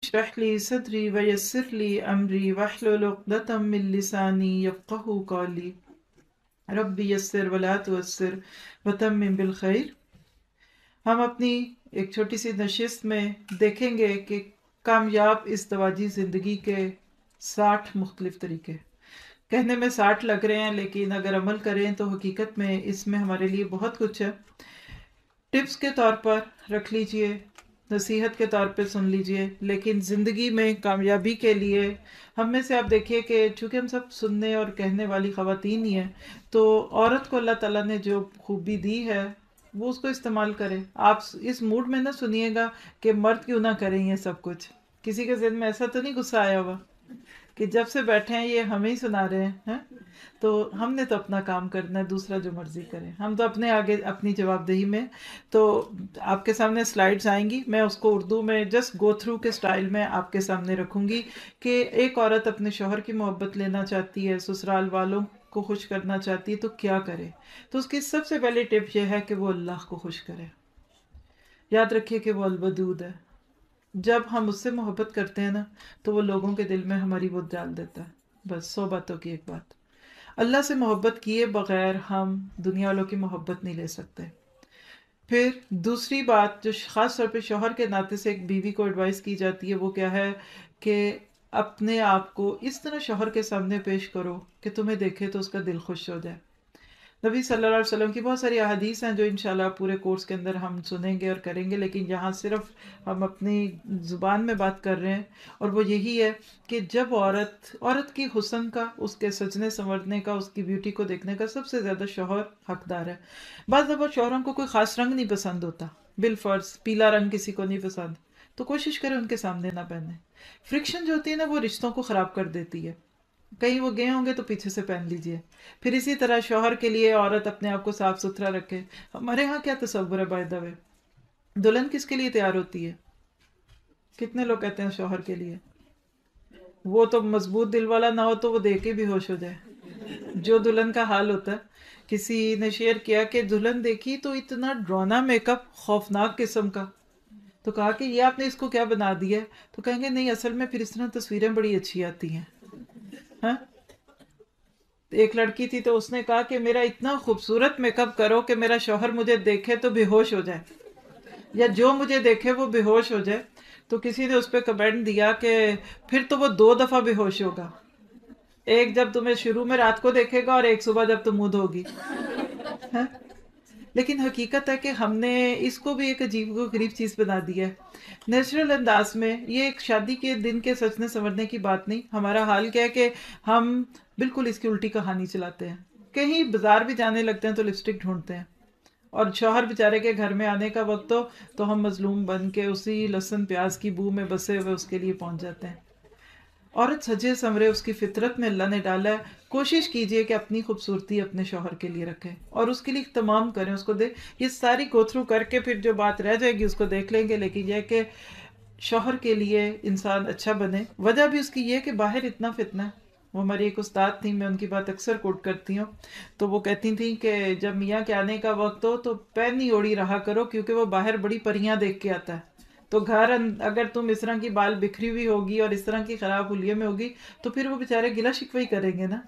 اشرح لي صدري ويسر لي أمري واحلل عقدة من لساني يفقهوا قولي ربي یسر ولا تعسر وتمم بالخیر۔ ہم اپنی ایک چھوٹی سی نشست میں دیکھیں گے کہ کامیاب ازدواجی زندگی کے 60 مختلف طریقے۔ کہنے میں 60 لگ رہے ہیں، لیکن اگر عمل کریں تو حقیقت میں اس میں ہمارے لیے بہت کچھ ہے۔ ٹپس کے طور پر رکھ لیجئے، نصیحت کے طور پہ سن لیجئے، لیکن زندگی میں کامیابی کے لیے ہم میں سے آپ دیکھیے کہ چونکہ ہم سب سننے اور کہنے والی خواتین ہی ہیں، تو عورت کو اللہ تعالیٰ نے جو خوبی دی ہے وہ اس کو استعمال کرے۔ آپ اس موڈ میں نہ سنیے گا کہ مرد کیوں نہ کریں یہ سب کچھ۔ کسی کے ذہن میں ایسا تو نہیں غصہ آیا ہوا کہ جب سے بیٹھے ہیں یہ ہمیں ہی سنا رہے ہیں؟ تو ہم نے تو اپنا کام کرنا ہے، دوسرا جو مرضی کرے، ہم تو اپنے آگے اپنی جواب دہی میں۔ تو آپ کے سامنے سلائیڈز آئیں گی، میں اس کو اردو میں جسٹ گو تھرو کے سٹائل میں آپ کے سامنے رکھوں گی کہ ایک عورت اپنے شوہر کی محبت لینا چاہتی ہے، سسرال والوں کو خوش کرنا چاہتی ہے، تو کیا کرے؟ تو اس کی سب سے پہلی ٹپ یہ ہے کہ وہ اللہ کو خوش کرے۔ یاد رکھیے کہ وہ الودود ہے۔ جب ہم اس سے محبت کرتے ہیں نا تو وہ لوگوں کے دل میں ہماری وہ ڈال دیتا ہے۔ بس 100 باتوں کی ایک بات، اللہ سے محبت کیے بغیر ہم دنیا والوں کی محبت نہیں لے سکتے۔ پھر دوسری بات جو خاص طور پہ شوہر کے ناطے سے ایک بیوی کو ایڈوائس کی جاتی ہے وہ کیا ہے کہ اپنے آپ کو اس طرح شوہر کے سامنے پیش کرو کہ تمہیں دیکھے تو اس کا دل خوش ہو جائے۔ نبی صلی اللہ علیہ وسلم کی بہت ساری احادیث ہیں جو انشاءاللہ پورے کورس کے اندر ہم سنیں گے اور کریں گے، لیکن یہاں صرف ہم اپنی زبان میں بات کر رہے ہیں، اور وہ یہی ہے کہ جب عورت کی حسن کا، اس کے سجنے سنورنے کا، اس کی بیوٹی کو دیکھنے کا سب سے زیادہ شوہر حقدار ہے۔ بعض دفعہ شوہروں کو کوئی خاص رنگ نہیں پسند ہوتا، بالفرض پیلا رنگ کسی کو نہیں پسند، تو کوشش کریں ان کے سامنے نہ پہنے۔ فرکشن جو ہوتی ہے نا وہ رشتوں کو خراب کر دیتی ہے۔ کہیں وہ گئے ہوں گے تو پیچھے سے پہن لیجئے۔ پھر اسی طرح شوہر کے لیے عورت اپنے آپ کو صاف ستھرا رکھے۔ ہمارے ہاں کیا تصور ہے بائی دا وے، دلہن کس کے لیے تیار ہوتی ہے؟ کتنے لوگ کہتے ہیں شوہر کے لیے؟ وہ تو مضبوط دل والا نہ ہو تو وہ دیکھ کے بھی ہوش ہو جائے۔ جو دلہن کا حال ہوتا ہے، کسی نے شیئر کیا کہ دلہن دیکھی تو اتنا ڈرانا میک اپ، خوفناک قسم کا، تو کہا کہ یہ آپ نے اس کو کیا بنا دیا ہے؟ تو کہیں گے نہیں، اصل میں پھر اس طرح تصویریں بڑی اچھی آتی ہیں۔ ہاں، ایک لڑکی تھی تو اس نے کہا کہ میرا اتنا خوبصورت میک اپ کرو کہ میرا شوہر مجھے دیکھے تو بے ہوش ہو جائے، یا جو مجھے دیکھے وہ بے ہوش ہو جائے۔ تو کسی نے اس پہ کمنٹ دیا کہ پھر تو وہ 2 دفعہ بے ہوش ہوگا، ایک جب تمہیں شروع میں رات کو دیکھے گا اور ایک صبح جب تم منہ دھوگی۔ ہاں؟ لیکن حقیقت ہے کہ ہم نے اس کو بھی ایک عجیب و غریب چیز بنا دی ہے نیچرل انداز میں۔ یہ ایک شادی کے دن کے سجنے سنورنے کی بات نہیں۔ ہمارا حال کیا ہے کہ ہم بالکل اس کی الٹی کہانی چلاتے ہیں۔ کہیں بازار بھی جانے لگتے ہیں تو لپسٹک ڈھونڈتے ہیں، اور شوہر بیچارے کے گھر میں آنے کا وقت ہو تو ہم مظلوم بن کے اسی لہسن پیاز کی بو میں بسے ہوئے اس کے لیے پہنچ جاتے ہیں۔ عورت سجے سنورے اس کی فطرت میں اللہ نے ڈالا ہے۔ کوشش کیجئے کہ اپنی خوبصورتی اپنے شوہر کے لیے رکھیں اور اس کے لیے تمام کریں، اس کو دے یہ ساری گو تھرو کر کے پھر جو بات رہ جائے گی اس کو دیکھ لیں گے۔ لیکن یہ کہ شوہر کے لیے انسان اچھا بنے۔ وجہ بھی اس کی یہ کہ باہر اتنا فتنہ ہے۔ وہ ہماری ایک استاد تھیں، میں ان کی بات اکثر کوٹ کرتی ہوں، تو وہ کہتی تھیں کہ جب میاں کے آنے کا وقت ہو تو پہنی اوڑی رہا کرو، کیونکہ وہ باہر بڑی پریاں دیکھ کے آتا ہے۔ تو گھر اگر تم اس طرح کی بال بکھری ہوئی ہوگی اور اس طرح کی خراب حلیے میں ہوگی تو پھر وہ بیچارے گلا شکوہ ہی کریں گے نا۔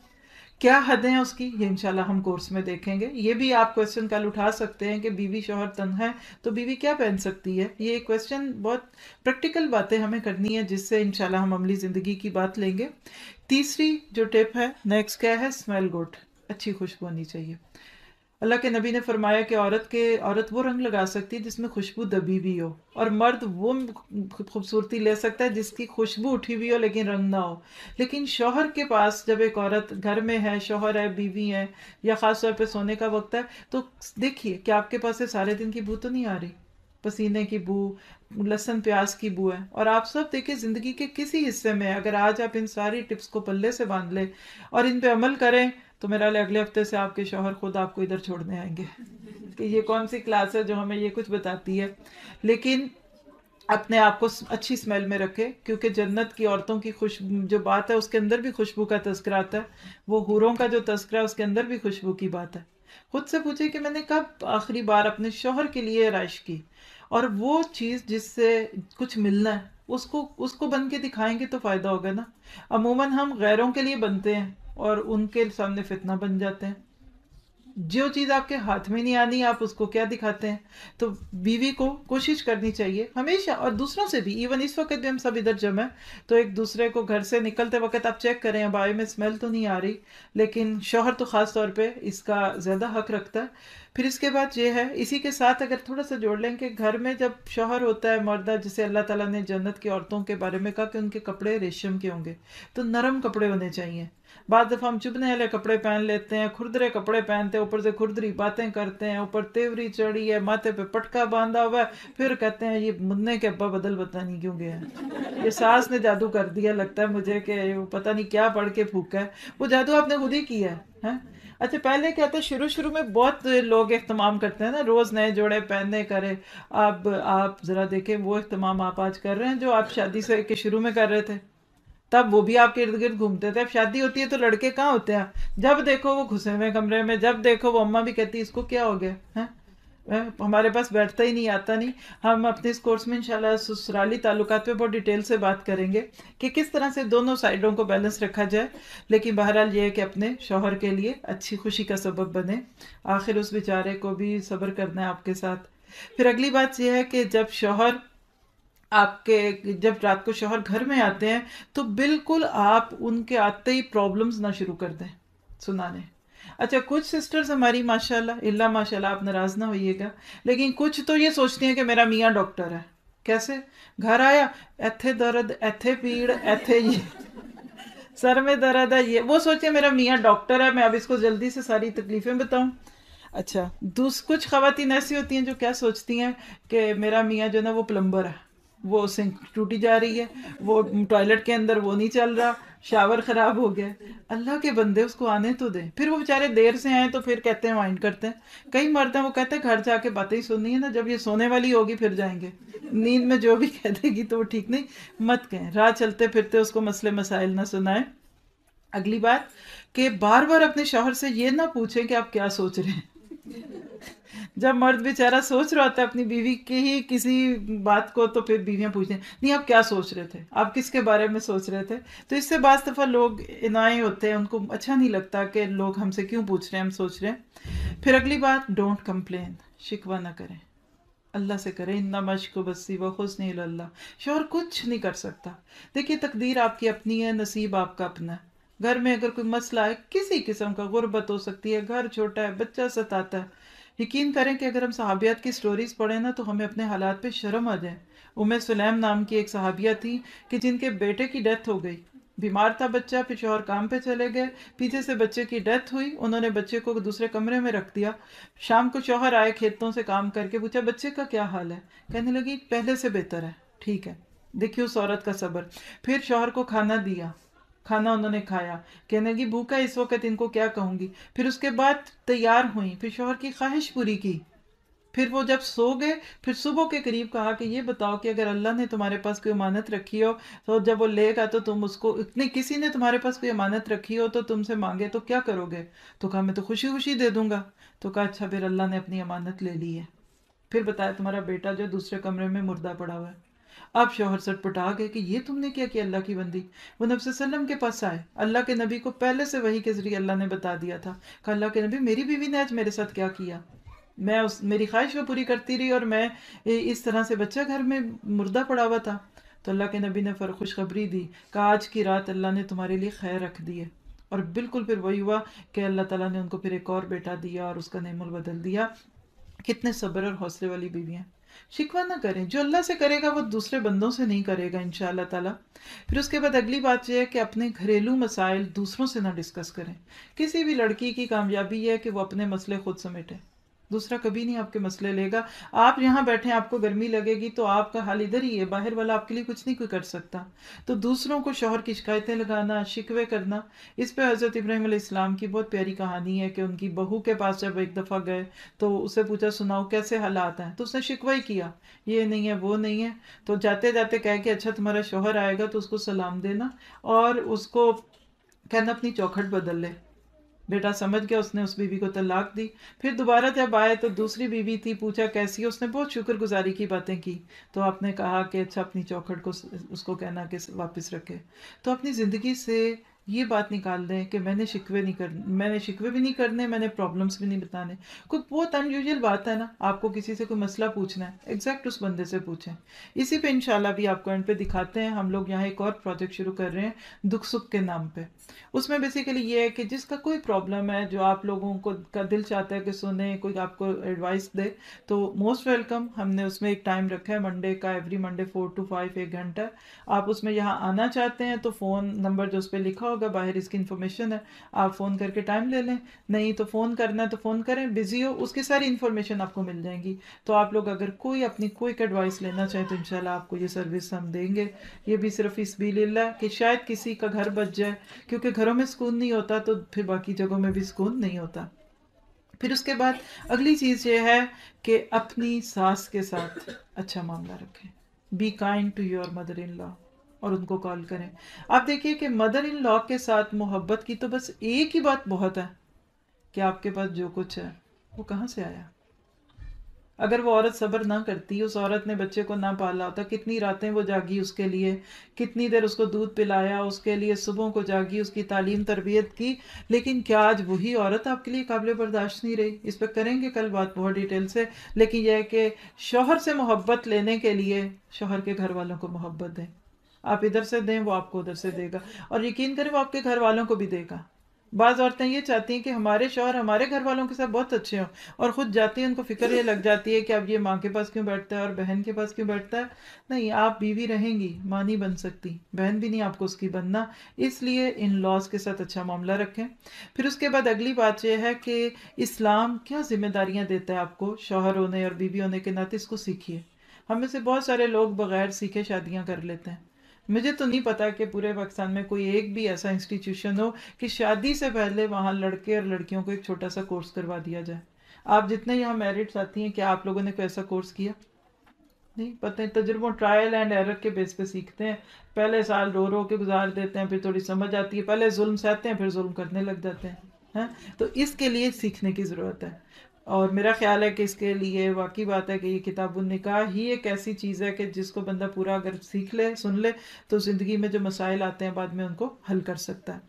کیا حد ہیں اس کی، یہ انشاءاللہ ہم کورس میں دیکھیں گے۔ یہ بھی آپ کویسچن کل اٹھا سکتے ہیں کہ بیوی شوہر تنہا ہے تو بیوی کیا پہن سکتی ہے۔ یہ کویسچن بہت پریکٹیکل باتیں ہمیں کرنی ہے جس سے انشاءاللہ ہم عملی زندگی کی بات لیں گے۔ تیسری جو ٹپ ہے نیکسٹ کیا ہے، اسمیل گڈ، اچھی خوشبو ہونی چاہیے۔ اللہ کے نبی نے فرمایا کہ عورت وہ رنگ لگا سکتی ہے جس میں خوشبو دبی بھی ہو، اور مرد وہ خوبصورتی لے سکتا ہے جس کی خوشبو اٹھی ہوئی ہو لیکن رنگ نہ ہو۔ لیکن شوہر کے پاس جب ایک عورت گھر میں ہے، شوہر ہے، بیوی ہے، یا خاص طور پہ سونے کا وقت ہے، تو دیکھیے کہ آپ کے پاس سے سارے دن کی بو تو نہیں آ رہی، پسینے کی بو، لہسن پیاز کی بو ہے۔ اور آپ سب دیکھیں زندگی کے کسی حصے میں اگر آج آپ ان ساری ٹپس کو پلے سے باندھ لیں اور ان پہ عمل کریں تو میرا اگلے ہفتے سے آپ کے شوہر خود آپ کو ادھر چھوڑنے آئیں گے کہ یہ کون سی کلاس ہے جو ہمیں یہ کچھ بتاتی ہے۔ لیکن اپنے آپ کو اچھی اسمیل میں رکھے، کیونکہ جنت کی عورتوں کی جو بات ہے اس کے اندر بھی خوشبو کا تذکرہ آتا ہے۔ وہ حوروں کا جو تذکرہ ہے اس کے اندر بھی خوشبو کی بات ہے۔ خود سے پوچھے کہ میں نے کب آخری بار اپنے شوہر کے لیے رائش کی، اور وہ چیز جس سے کچھ ملنا ہے اس کو بن کے دکھائیں گے تو فائدہ ہوگا نا. عموماً ہم غیروں کے لیے بنتے ہیں اور ان کے سامنے فتنہ بن جاتے ہیں. جو چیز آپ کے ہاتھ میں نہیں آنی آپ اس کو کیا دکھاتے ہیں. تو بیوی کو کوشش کرنی چاہیے ہمیشہ، اور دوسروں سے بھی. ایون اس وقت بھی ہم سب ادھر جمع ہیں تو ایک دوسرے کو گھر سے نکلتے وقت آپ چیک کریں ابائے میں اسمیل تو نہیں آ رہی، لیکن شوہر تو خاص طور پہ اس کا زیادہ حق رکھتا ہے. پھر اس کے بعد یہ ہے، اسی کے ساتھ اگر تھوڑا سا جوڑ لیں کہ گھر میں جب شوہر ہوتا ہے مردہ، جسے اللہ تعالیٰ نے جنت کی عورتوں کے بارے میں کہا کہ ان کے کپڑے ریشم کے ہوں گے، تو نرم کپڑے ہونے چاہیے. بعض دفعہ ہم چبھنے والے کپڑے پہن لیتے ہیں، کھردرے کپڑے پہنتے ہیں، اوپر سے کھردری باتیں کرتے ہیں، اوپر تیوری چڑھی ہے، ماتھے پہ پٹکا باندھا ہوا ہے، پھر کہتے ہیں یہ مننے کے ابا بدل پتہ نہیں کیوں گیا ہے، یہ ساس نے جادو کر دیا لگتا ہے مجھے کہ وہ پتہ نہیں کیا پڑھ کے پھونکا ہے. وہ جادو آپ نے خود ہی کیا ہے. اچھا پہلے کیا تھا، شروع میں بہت لوگ اہتمام کرتے ہیں نا، روز نئے جوڑے پہننے کرے. اب آپ ذرا دیکھیں وہ اہتمام آپ آج کر رہے ہیں جو آپ شادی سے کے شروع میں کر رہے تھے. تب وہ بھی آپ کے ارد گرد گھومتے تھے. اب شادی ہوتی ہے تو لڑکے کہاں ہوتے ہیں، جب دیکھو وہ گھسے ہوئے کمرے میں، جب دیکھو وہ اماں بھی کہتی اس کو کیا ہو گیا ہے، ہمارے پاس بیٹھتا ہی نہیں، آتا نہیں. ہم اپنے اس کورس میں انشاءاللہ سسرالی تعلقات پہ بہت ڈیٹیل سے بات کریں گے کہ کس طرح سے دونوں سائڈوں کو بیلنس رکھا جائے. لیکن بہرحال یہ ہے کہ اپنے شوہر کے لیے اچھی خوشی کا سبب بنے. آخر اس بیچارے کو بھی صبر کرنا ہے آپ کے ساتھ. پھر اگلی بات یہ ہے کہ جب رات کو شوہر گھر میں آتے ہیں تو بالکل آپ ان کے آتے ہی پرابلمز نہ شروع کر دیں سنانے. اچھا کچھ سسٹرز ہماری ماشاءاللہ ماشاءاللہ آپ ناراض نہ ہوئیے گا، لیکن کچھ تو یہ سوچتی ہیں کہ میرا میاں ڈاکٹر ہے. کیسے؟ گھر آیا ایتھے درد ایتھے پیڑ ایتھے یہ سر میں درد ہے، یہ وہ سوچے میرا میاں ڈاکٹر ہے، میں اب اس کو جلدی سے ساری تکلیفیں بتاؤں. اچھا کچھ خواتین ایسی ہوتی ہیں جو کیا سوچتی ہیں کہ میرا میاں جو نا وہ پلمبر ہے، وہ سنک ٹوٹی جا رہی ہے، وہ ٹوائلٹ کے اندر وہ نہیں چل رہا، شاور خراب ہو گیا. اللہ کے بندے اس کو آنے تو دیں. پھر وہ بیچارے دیر سے آئیں تو پھر کہتے ہیں مائنڈ کرتے ہیں. کئی مرد ہیں وہ کہتے ہیں گھر جا کے باتیں ہی سننی ہے نا، جب یہ سونے والی ہوگی پھر جائیں گے. نیند میں جو بھی کہہ دے گی تو وہ ٹھیک نہیں، مت کہیں. راہ چلتے پھرتے اس کو مسئلے مسائل نہ سنائیں. اگلی بات کہ بار بار اپنے شوہر سے یہ نہ پوچھیں کہ آپ کیا سوچ رہے ہیں. جب مرد بیچارہ سوچ رہا ہوتا ہے اپنی بیوی کی ہی کسی بات کو، تو پھر بیویاں پوچھتے ہیں نہیں آپ کیا سوچ رہے تھے، آپ کس کے بارے میں سوچ رہے تھے. تو اس سے بعض دفعہ لوگ انائے ہوتے ہیں، ان کو اچھا نہیں لگتا کہ لوگ ہم سے کیوں پوچھ رہے ہیں، ہم سوچ رہے ہیں. پھر اگلی بات ڈونٹ کمپلین، شکوہ نہ کریں، اللہ سے کریں. انما اشکو بثی وحزنی الی اللہ. شوہر کچھ نہیں کر سکتا. دیکھیے تقدیر آپ کی اپنی ہے، نصیب آپ کا اپنا ہے. گھر میں اگر کوئی مسئلہ ہے کسی قسم کا، غربت ہو سکتی ہے، گھر چھوٹا ہے، بچہ ستاتا ہے، یقین کریں کہ اگر ہم صحابیات کی سٹوریز پڑھیں نا تو ہمیں اپنے حالات پہ شرم آ جائے. سلیم نام کی ایک صحابیہ تھی کہ جن کے بیٹے کی ڈیتھ ہو گئی، بیمار تھا بچہ، پھر شوہر کام پہ چلے گئے، پیچھے سے بچے کی ڈیتھ ہوئی، انہوں نے بچے کو دوسرے کمرے میں رکھ دیا. شام کو شوہر آئے کھیتوں سے کام کر کے، پوچھا بچے کا کیا حال ہے، کہنے لگی پہلے سے بہتر ہے، ٹھیک ہے. دیکھیے اس عورت کا صبر. پھر شوہر کو کھانا دیا، کھانا انہوں نے کھایا، کہنے لگی بھوکا اس وقت ان کو کیا کہوں گی. پھر اس کے بعد تیار ہوئی، پھر شوہر کی خواہش پوری کی. پھر وہ جب سو گئے، پھر صبح کے قریب کہا کہ یہ بتاؤ کہ اگر اللہ نے تمہارے پاس کوئی امانت رکھی ہو تو جب وہ لے گا تو تم اس کو، اتنی کسی نے تمہارے پاس کوئی امانت رکھی ہو تو تم سے مانگے تو کیا کرو گے. تو کہا میں تو خوشی خوشی دے دوں گا. تو کہا اچھا پھر اللہ نے اپنی امانت لے لی ہے. پھر بتایا تمہارا بیٹا جو دوسرے کمرے میں مردہ پڑا ہوا ہے. اب شوہر سٹ پٹا گئے کہ یہ تم نے کیا کیا اللہ کی بندی. وہ نبی صلی اللہ علیہ وسلم کے پاس آئے، اللہ کے نبی کو پہلے سے وحی کے ذریعے اللہ نے بتا دیا تھا کہ اللہ کے نبی میری بیوی نے آج میرے ساتھ کیا کیا. میں میری خواہش وہ پوری کرتی رہی اور میں اس طرح سے بچہ گھر میں مردہ پڑا ہوا تھا. تو اللہ کے نبی نے خوشخبری دی کہ آج کی رات اللہ نے تمہارے لیے خیر رکھ دی ہے. اور بالکل پھر وہی ہوا کہ اللہ تعالیٰ نے ان کو پھر ایک اور بیٹا دیا اور اس کا نعم البدل دیا. کتنے صبر اور حوصلے والی بیویاں. شکوہ نہ کریں، جو اللہ سے کرے گا وہ دوسرے بندوں سے نہیں کرے گا انشاءاللہ تعالیٰ. پھر اس کے بعد اگلی بات یہ ہے کہ اپنے گھریلو مسائل دوسروں سے نہ ڈسکس کریں. کسی بھی لڑکی کی کامیابی ہے کہ وہ اپنے مسئلے خود سمیٹے، دوسرا کبھی نہیں آپ کے مسئلے لے گا. آپ یہاں بیٹھے آپ کو گرمی لگے گی تو آپ کا حال ادھر ہی ہے، باہر والا آپ کے لیے کچھ نہیں کوئی کر سکتا. تو دوسروں کو شوہر کی شکایتیں لگانا، شکوے کرنا، اس پہ حضرت ابراہیم علیہ السلام کی بہت پیاری کہانی ہے کہ ان کی بہو کے پاس جب ایک دفعہ گئے تو اسے پوچھا سناؤ کیسے حالات ہیں، تو اس نے شکوہ ہی کیا یہ نہیں ہے وہ نہیں ہے. تو جاتے جاتے کہے کہ اچھا تمہارا شوہر آئے گا تو اس کو سلام دینا اور اس کو کہنا اپنی چوکھٹ بدل لے. بیٹا سمجھ گیا، اس نے اس بیوی کو طلاق دی. پھر دوبارہ جب آئے تو دوسری بیوی تھی، پوچھا کیسی ہے، اس نے بہت شکر گزاری کی باتیں کی. تو آپ نے کہا کہ اچھا اپنی چوکھٹ کو اس کو کہنا کہ واپس رکھے. تو اپنی زندگی سے یہ بات نکال دیں کہ میں نے شکوے نہیں کرنے، میں نے شکوے بھی نہیں کرنے، میں نے پرابلمس بھی نہیں بتانے. کوئی بہت ان یوزل بات ہے نا، آپ کو کسی سے کوئی مسئلہ پوچھنا ہے، ایگزیکٹ اس بندے سے پوچھیں. اسی پہ انشاءاللہ بھی آپ کو اینڈ پہ دکھاتے ہیں. ہم لوگ یہاں ایک اور پروجیکٹ شروع کر رہے ہیں دکھ سکھ کے نام پہ. اس میں بیسیکلی یہ ہے کہ جس کا کوئی پرابلم ہے، جو آپ لوگوں کو کا دل چاہتا ہے کہ سنیں، کوئی آپ کو ایڈوائس دے، تو موسٹ ویلکم. ہم نے اس میں ایک ٹائم رکھا ہے منڈے کا، ایوری منڈے 4 to 5 1 گھنٹہ. آپ اس میں یہاں آنا چاہتے ہیں تو فون نمبر جو اس پہ لکھا ہوگا باہر اس کی انفارمیشن ہے، آپ فون کر کے ٹائم لے لیں. نہیں تو فون کرنا ہے تو فون کریں، بزی ہو اس کی ساری انفارمیشن آپ کو مل جائیں گی. تو آپ لوگ اگر کوئی اپنی کوئک ایڈوائس لینا چاہیں تو انشاءاللہ آپ کو یہ سروس ہم دیں گے. یہ بھی صرف اس سبیل اللہ کہ شاید کسی کا گھر بچ جائے، کیونکہ گھروں میں سکون نہیں ہوتا تو پھر باقی جگہوں میں بھی سکون نہیں ہوتا. پھر اس کے بعد اگلی چیز یہ ہے کہ اپنی ساس کے ساتھ اچھا معاملہ رکھیں. Be kind to your mother in law, اور ان کو کال کریں. آپ دیکھیے کہ مدر ان لا کے ساتھ محبت کی تو بس ایک ہی بات بہت ہے کہ آپ کے پاس جو کچھ ہے وہ کہاں سے آیا. اگر وہ عورت صبر نہ کرتی، اس عورت نے بچے کو نہ پالا ہوتا، کتنی راتیں وہ جاگی اس کے لیے، کتنی دیر اس کو دودھ پلایا اس کے لیے، صبح کو جاگی اس کی تعلیم تربیت کی. لیکن کیا آج وہی عورت آپ کے لیے قابل برداشت نہیں رہی؟ اس پہ کریں گے کل بات بہت ڈیٹیل سے. لیکن یہ ہے کہ شوہر سے محبت لینے کے لیے شوہر کے گھر والوں کو محبت دیں. آپ ادھر سے دیں، وہ آپ کو ادھر سے دے گا، اور یقین کریں وہ آپ کے گھر والوں کو بھی دے گا. بعض عورتیں یہ چاہتی ہیں کہ ہمارے شوہر ہمارے گھر والوں کے ساتھ بہت اچھے ہوں، اور خود جاتی ہیں ان کو فکر یہ لگ جاتی ہے کہ اب یہ ماں کے پاس کیوں بیٹھتا ہے اور بہن کے پاس کیوں بیٹھتا ہے. نہیں، آپ بیوی رہیں گی، ماں نہیں بن سکتی، بہن بھی نہیں آپ کو اس کی بننا. اس لیے ان لاز کے ساتھ اچھا معاملہ رکھیں. پھر اس کے بعد اگلی بات یہ ہے کہ اسلام کیا ذمہ داریاں دیتا ہے آپ کو شوہر ہونے اور بیوی ہونے کے ناطے، اس کو سیکھیے. ہم میں سے بہت سارے لوگ بغیر سیکھے شادیاں کر لیتے ہیں. مجھے تو نہیں پتا کہ پورے پاکستان میں کوئی ایک بھی ایسا انسٹیٹیوشن ہو کہ شادی سے پہلے وہاں لڑکے اور لڑکیوں کو ایک چھوٹا سا کورس کروا دیا جائے. آپ جتنے یہاں میرٹس آتی ہیں، کیا آپ لوگوں نے کوئی ایسا کورس کیا؟ نہیں پتہ. تجربوں ٹرائل اینڈ ایرر کے بیس پہ سیکھتے ہیں. پہلے سال رو رو کے گزار دیتے ہیں، پھر تھوڑی سمجھ آتی ہے، پہلے ظلم سہتے ہیں پھر ظلم کرنے لگ جاتے ہیں. تو اس کے لیے سیکھنے کی ضرورت ہے. اور میرا خیال ہے کہ اس کے لیے واقعی بات ہے کہ یہ کتاب النکاح ہی ایک ایسی چیز ہے کہ جس کو بندہ پورا اگر سیکھ لے، سن لے، تو زندگی میں جو مسائل آتے ہیں بعد میں ان کو حل کر سکتا ہے.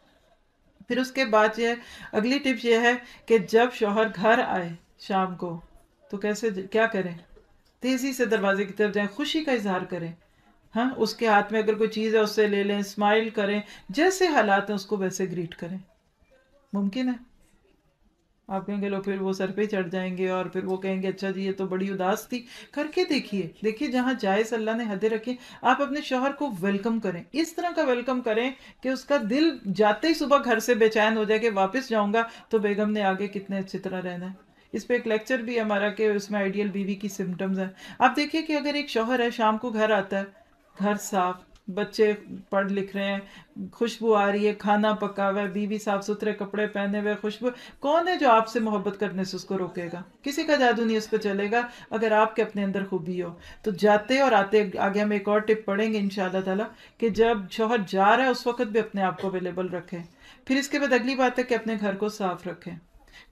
پھر اس کے بعد یہ اگلی ٹپ یہ ہے کہ جب شوہر گھر آئے شام کو تو کیا کریں؟ تیزی سے دروازے کی طرف جائیں، خوشی کا اظہار کریں. اس کے ہاتھ میں اگر کوئی چیز ہے اس سے لے لیں، اسمائل کریں، جیسے حالات ہیں اس کو ویسے گریٹ کریں. ممکن ہے؟ آپ کہیں گے لو پھر وہ سر پہ چڑھ جائیں گے اور پھر وہ کہیں گے اچھا جی یہ تو بڑی اداس تھی. کر کے دیکھیے جہاں جائز اللہ نے حدیں رکھی، آپ اپنے شوہر کو ویلکم کریں. اس طرح کا ویلکم کریں کہ اس کا دل جاتے ہی صبح گھر سے بے چین ہو جائے کہ واپس جاؤں گا تو بیگم نے آگے کتنے اچھی طرح رہنا ہے. اس پہ ایک لیکچر بھی ہمارا کہ اس میں آئیڈیل بیوی کی سمٹمز ہیں. آپ دیکھیے کہ اگر ایک شوہر ہے شام کو گھر آتا ہے، گھر صاف، بچے پڑھ لکھ رہے ہیں، خوشبو آ رہی ہے، کھانا پکا ہوا ہے، بیوی صاف ستھرے کپڑے پہنے ہوئے، خوشبو، کون ہے جو آپ سے محبت کرنے سے اس کو روکے گا؟ کسی کا جادو نہیں اس پہ چلے گا اگر آپ کے اپنے اندر خوبی ہو. تو جاتے اور آتے آگے ہم ایک اور ٹپ پڑھیں گے انشاءاللہ تعالیٰ کہ جب شوہر جا رہا ہے اس وقت بھی اپنے آپ کو اویلیبل رکھیں. پھر اس کے بعد اگلی بات ہے کہ اپنے گھر کو صاف رکھیں.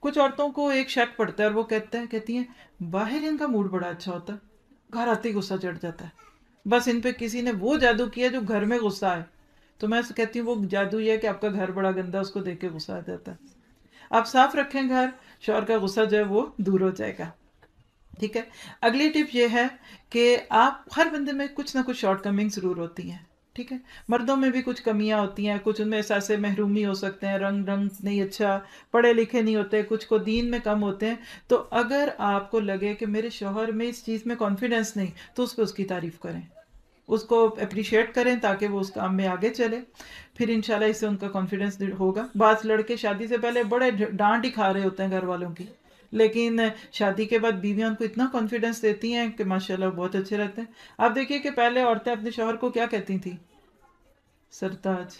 کچھ عورتوں کو ایک شک پڑتا ہے اور وہ کہتی ہیں باہر ان کا موڈ بڑا اچھا ہوتا ہے، گھر آتے ہی غصہ چڑھ جاتا ہے. بس ان پہ کسی نے وہ جادو کیا جو گھر میں غصہ ہے. تو میں کہتی ہوں وہ جادو یہ ہے کہ آپ کا گھر بڑا گندا، اس کو دیکھ کے غصہ آ جاتا ہے. آپ صاف رکھیں گھر، شوہر کا غصہ جو ہے وہ دور ہو جائے گا. ٹھیک ہے. اگلی ٹپ یہ ہے کہ آپ ہر بندے میں کچھ نہ کچھ شارٹ کمنگ ضرور ہوتی ہیں. ٹھیک ہے. مردوں میں بھی کچھ کمیاں ہوتی ہیں، کچھ ان میں احساس محرومی ہو سکتے ہیں، رنگ نہیں اچھا، پڑھے لکھے نہیں ہوتے، کچھ کو دین میں کم ہوتے ہیں. تو اگر آپ کو لگے کہ میرے شوہر میں اس چیز میں کانفیڈنس نہیں، تو اس پہ اس کی تعریف کریں، اس کو اپریشیٹ کریں تاکہ وہ اس کام میں آگے چلے. پھر انشاءاللہ اس سے ان کا کانفیڈنس ہوگا. بعض لڑکے شادی سے پہلے بڑے ڈانٹ ہی کھا رہے ہوتے ہیں گھر والوں کی، لیکن شادی کے بعد بیویاں ان کو اتنا کانفیڈنس دیتی ہیں کہ ماشاءاللہ بہت اچھے رہتے ہیں. آپ دیکھیے کہ پہلے عورتیں اپنے شوہر کو کیا کہتی تھیں؟ سرتاج.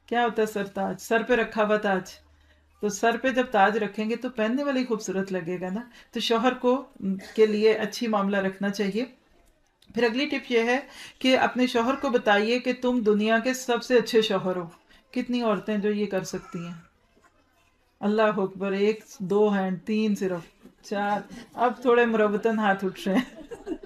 کیا ہوتا ہے سرتاج؟ سر پہ رکھا ہوا تاج. تو سر پہ جب تاج رکھیں گے تو پہننے والی خوبصورت لگے گا نا. تو شوہر کو کے لیے اچھی معاملہ رکھنا چاہیے. پھر اگلی ٹپ یہ ہے کہ اپنے شوہر کو بتائیے کہ تم دنیا کے سب سے اچھے شوہر ہو. کتنی عورتیں جو یہ کر سکتی ہیں؟ اللہ اکبر، 1 2 ہینڈ، 3 صرف، 4، اب تھوڑے مربتاً ہاتھ اٹھ رہے ہیں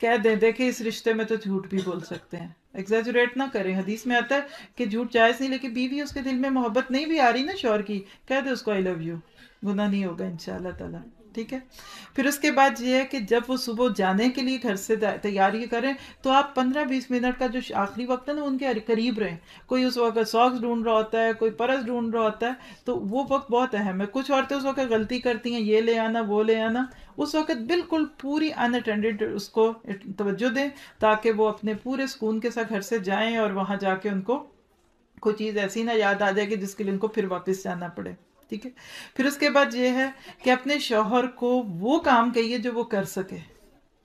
کہہ دیں دیکھیں اس رشتے میں تو جھوٹ بھی بول سکتے ہیں، ایگزیجریٹ نہ کریں، حدیث میں آتا ہے کہ جھوٹ جائز نہیں، لیکن بیوی اس کے دل میں محبت نہیں بھی آ رہی نا شوہر کی، کہہ دے اس کو آئی لو یو، گناہ نہیں ہوگا انشاءاللہ تعالیٰ، ٹھیک ہے۔ پھر اس کے بعد یہ ہے کہ جب وہ صبح جانے کے لیے گھر سے تیاری کریں تو آپ 15-20 منٹ کا جو آخری وقت ہے نا ان کے قریب رہیں، کوئی اس وقت ساکس ڈھونڈ رہا ہوتا ہے، کوئی پرس ڈھونڈ رہا ہوتا ہے، تو وہ وقت بہت اہم ہے۔ کچھ عورتیں اس وقت غلطی کرتی ہیں، یہ لے آنا وہ لے آنا، اس وقت بالکل پوری ان اٹینڈڈ اس کو توجہ دیں تاکہ وہ اپنے پورے سکون کے ساتھ گھر سے جائیں اور وہاں جا کے ان کو کوئی چیز ایسی نہ یاد آ جائے گی جس کے لیے ان کو پھر واپس جانا پڑے، ٹھیک ہے۔ پھر اس کے بعد یہ ہے کہ اپنے شوہر کو وہ کام کہیے جو وہ کر سکے،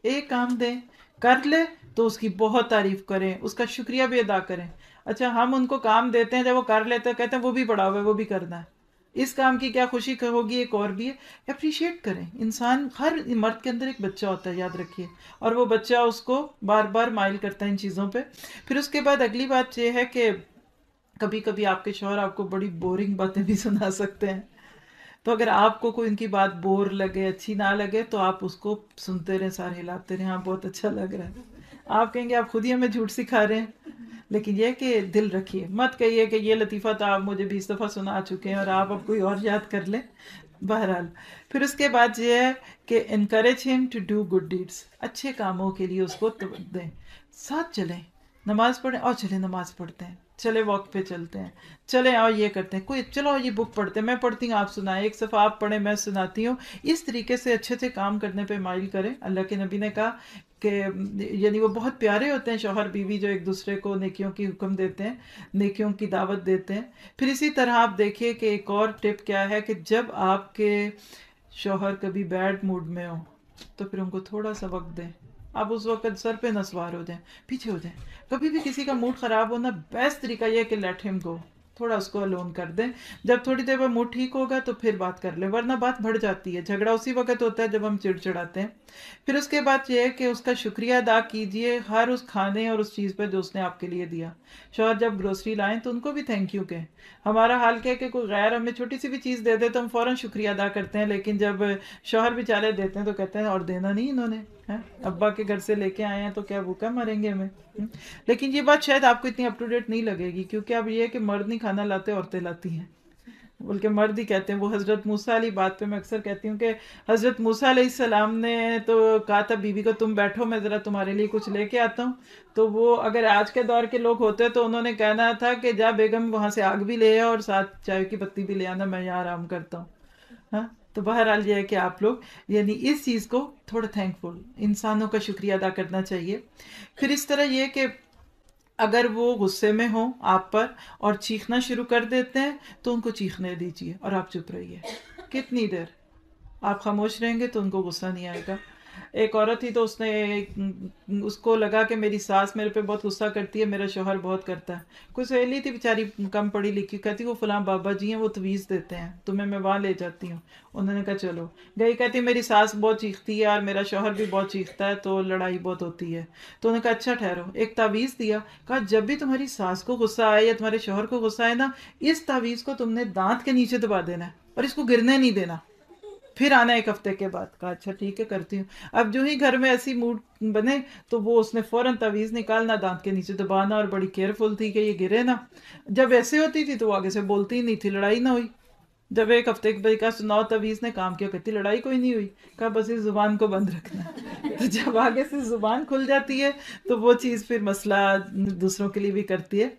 ایک کام دیں کر لے تو اس کی بہت تعریف کریں، اس کا شکریہ بھی ادا کریں۔ اچھا ہم ان کو کام دیتے ہیں، جب وہ کر لیتے ہیں کہتے ہیں وہ بھی پڑا ہوا ہے وہ بھی کرنا ہے، اس کام کی کیا خوشی ہوگی، ایک اور بھی ہے، اپریشیٹ کریں۔ انسان، ہر مرد کے اندر ایک بچہ ہوتا ہے، یاد رکھیے، اور وہ بچہ اس کو بار بار مائل کرتا ہے ان چیزوں پہ۔ پھر اس کے بعد اگلی بات یہ ہے کہ کبھی کبھی آپ کے شوہر آپ کو بڑی بورنگ باتیں بھی سنا سکتے ہیں، تو اگر آپ کو کوئی ان کی بات بور لگے، اچھی نہ لگے، تو آپ اس کو سنتے رہیں، سارے ہلاتے رہیں، ہاں بہت اچھا لگ رہا ہے، آپ کہیں گے آپ خود ہی ہمیں جھوٹ سکھا رہے ہیں، لیکن یہ کہ دل رکھیے، مت کہیے کہ یہ لطیفہ تو آپ مجھے 20 دفعہ سنا چکے ہیں اور آپ اب کوئی اور یاد کر لیں، بہرحال۔ پھر اس کے بعد یہ ہے کہ انکریج ہم ٹو ڈو گڈ ڈیڈس، اچھے کاموں کے لیے اس کو دیں، ساتھ چلیں، نماز پڑھیں اور چلیں نماز پڑھتے ہیں، چلے واک پہ چلتے ہیں، چلے آؤ یہ کرتے ہیں، کوئی چلو یہ بک پڑھتے ہیں، میں پڑھتی ہوں آپ سنائیں، ایک صفحہ آپ پڑھیں میں سناتی ہوں، اس طریقے سے اچھے سے کام کرنے پہ مائل کریں۔ اللہ کے نبی نے کہا کہ یعنی وہ بہت پیارے ہوتے ہیں شوہر بیوی جو ایک دوسرے کو نیکیوں کی حکم دیتے ہیں، نیکیوں کی دعوت دیتے ہیں۔ پھر اسی طرح آپ دیکھیے کہ ایک اور ٹپ کیا ہے کہ جب آپ کے شوہر کبھی بیڈ موڈ میں ہو تو پھر ان کو تھوڑا سا وقت دیں، آپ اس وقت سر پہ نہ سوار ہو جائیں، پیچھے ہو جائیں، کبھی بھی کسی کا موڈ خراب ہونا بیسٹ طریقہ یہ ہے کہ لیٹ ہم گو، تھوڑا اس کو الون کر دیں، جب تھوڑی دیر بعد موڈ ٹھیک ہوگا تو پھر بات کر لیں، ورنہ بات بڑھ جاتی ہے، جھگڑا اسی وقت ہوتا ہے جب ہم چڑچڑاتے ہیں۔ پھر اس کے بعد یہ ہے کہ اس کا شکریہ ادا کیجئے ہر اس کھانے اور اس چیز پہ جو اس نے آپ کے لیے دیا۔ شوہر جب گروسری لائیں تو ان کو بھی تھینک یو کہیں۔ ہمارا حال کیا ہے کہ کوئی غیر ہمیں چھوٹی سی بھی چیز دے دے تو ہم فوراً شکریہ ادا کرتے ہیں، لیکن جب شوہر بیچارے دیتے ہیں تو کہتے ہیں اور دینا نہیں انہوں نے، ابا کے گھر سے لے کے آئے ہیں تو کیا بھوکا مریں گے ہمیں۔ لیکن یہ بات شاید آپ کو اتنی اپ ٹو ڈیٹ نہیں لگے گی، کیونکہ اب یہ ہے کہ مرد نہیں کھانا لاتے، عورتیں لاتی ہیں، بلکہ مرد ہی کہتے ہیں۔ وہ حضرت موسیٰ علیہ بات پہ میں اکثر کہتی ہوں کہ حضرت موسیٰ علیہ السلام نے تو کہا تھا بیوی کو تم بیٹھو میں ذرا تمہارے لیے کچھ لے کے آتا ہوں، تو وہ اگر آج کے دور کے لوگ ہوتے تو انہوں نے کہنا تھا کہ جا بیگم وہاں سے آگ بھی لے آ اور ساتھ چائے کی پتی بھی لے آنا، میں یہاں آرام کرتا ہوں۔ ہاں تو بہرحال یہ ہے کہ آپ لوگ یعنی اس چیز کو تھوڑا تھینکفل، انسانوں کا شکریہ ادا کرنا چاہیے۔ پھر اس طرح یہ کہ اگر وہ غصے میں ہوں آپ پر اور چیخنا شروع کر دیتے ہیں تو ان کو چیخنے دیجیے اور آپ چپ رہیے، کتنی دیر آپ خاموش رہیں گے تو ان کو غصہ نہیں آئے گا۔ ایک عورت تھی تو اس کو لگا کہ میری ساس میرے پہ بہت غصہ کرتی ہے، میرا شوہر بہت کرتا ہے۔ کوئی سہیلی تھی بیچاری کم پڑھی لکھی، کہتی وہ فلاں بابا جی ہیں وہ تویز دیتے ہیں تمہیں، میں وہاں لے جاتی ہوں۔ انہوں نے کہا چلو گئی، کہتی میری ساس بہت چیختی ہے اور میرا شوہر بھی بہت چیختا ہے تو لڑائی بہت ہوتی ہے۔ تو انہوں نے کہا اچھا ٹھہرو، ایک تعویذ دیا، کہا جب بھی تمہاری ساس کو غصہ آئے یا تمہارے شوہر کو غصہ آئے نا، اس تعویذ کو تم نے دانت کے نیچے دبا دینا ہے اور اس کو گرنے نہیں دینا، پھر آنا 1 ہفتے کے بعد۔ کہا اچھا ٹھیک ہے کرتی ہوں۔ اب جو ہی گھر میں ایسی موڈ بنے تو وہ اس نے فوراً تعویذ نکالنا، دانت کے نیچے دبانا، اور بڑی کیئرفل تھی کہ یہ گرے نا۔ جب ایسے ہوتی تھی تو وہ آگے سے بولتی ہی نہیں تھی، لڑائی نہ ہوئی۔ جب 1 ہفتے کے بعد کہا سناؤ تعویذ نے کام کیا، کہتی لڑائی کوئی نہیں ہوئی۔ کہا بس اس زبان کو بند رکھنا۔ تو جب آگے سے زبان کھل جاتی ہے تو وہ چیز پھر مسئلہ دوسروں کے لیے بھی کرتی ہے۔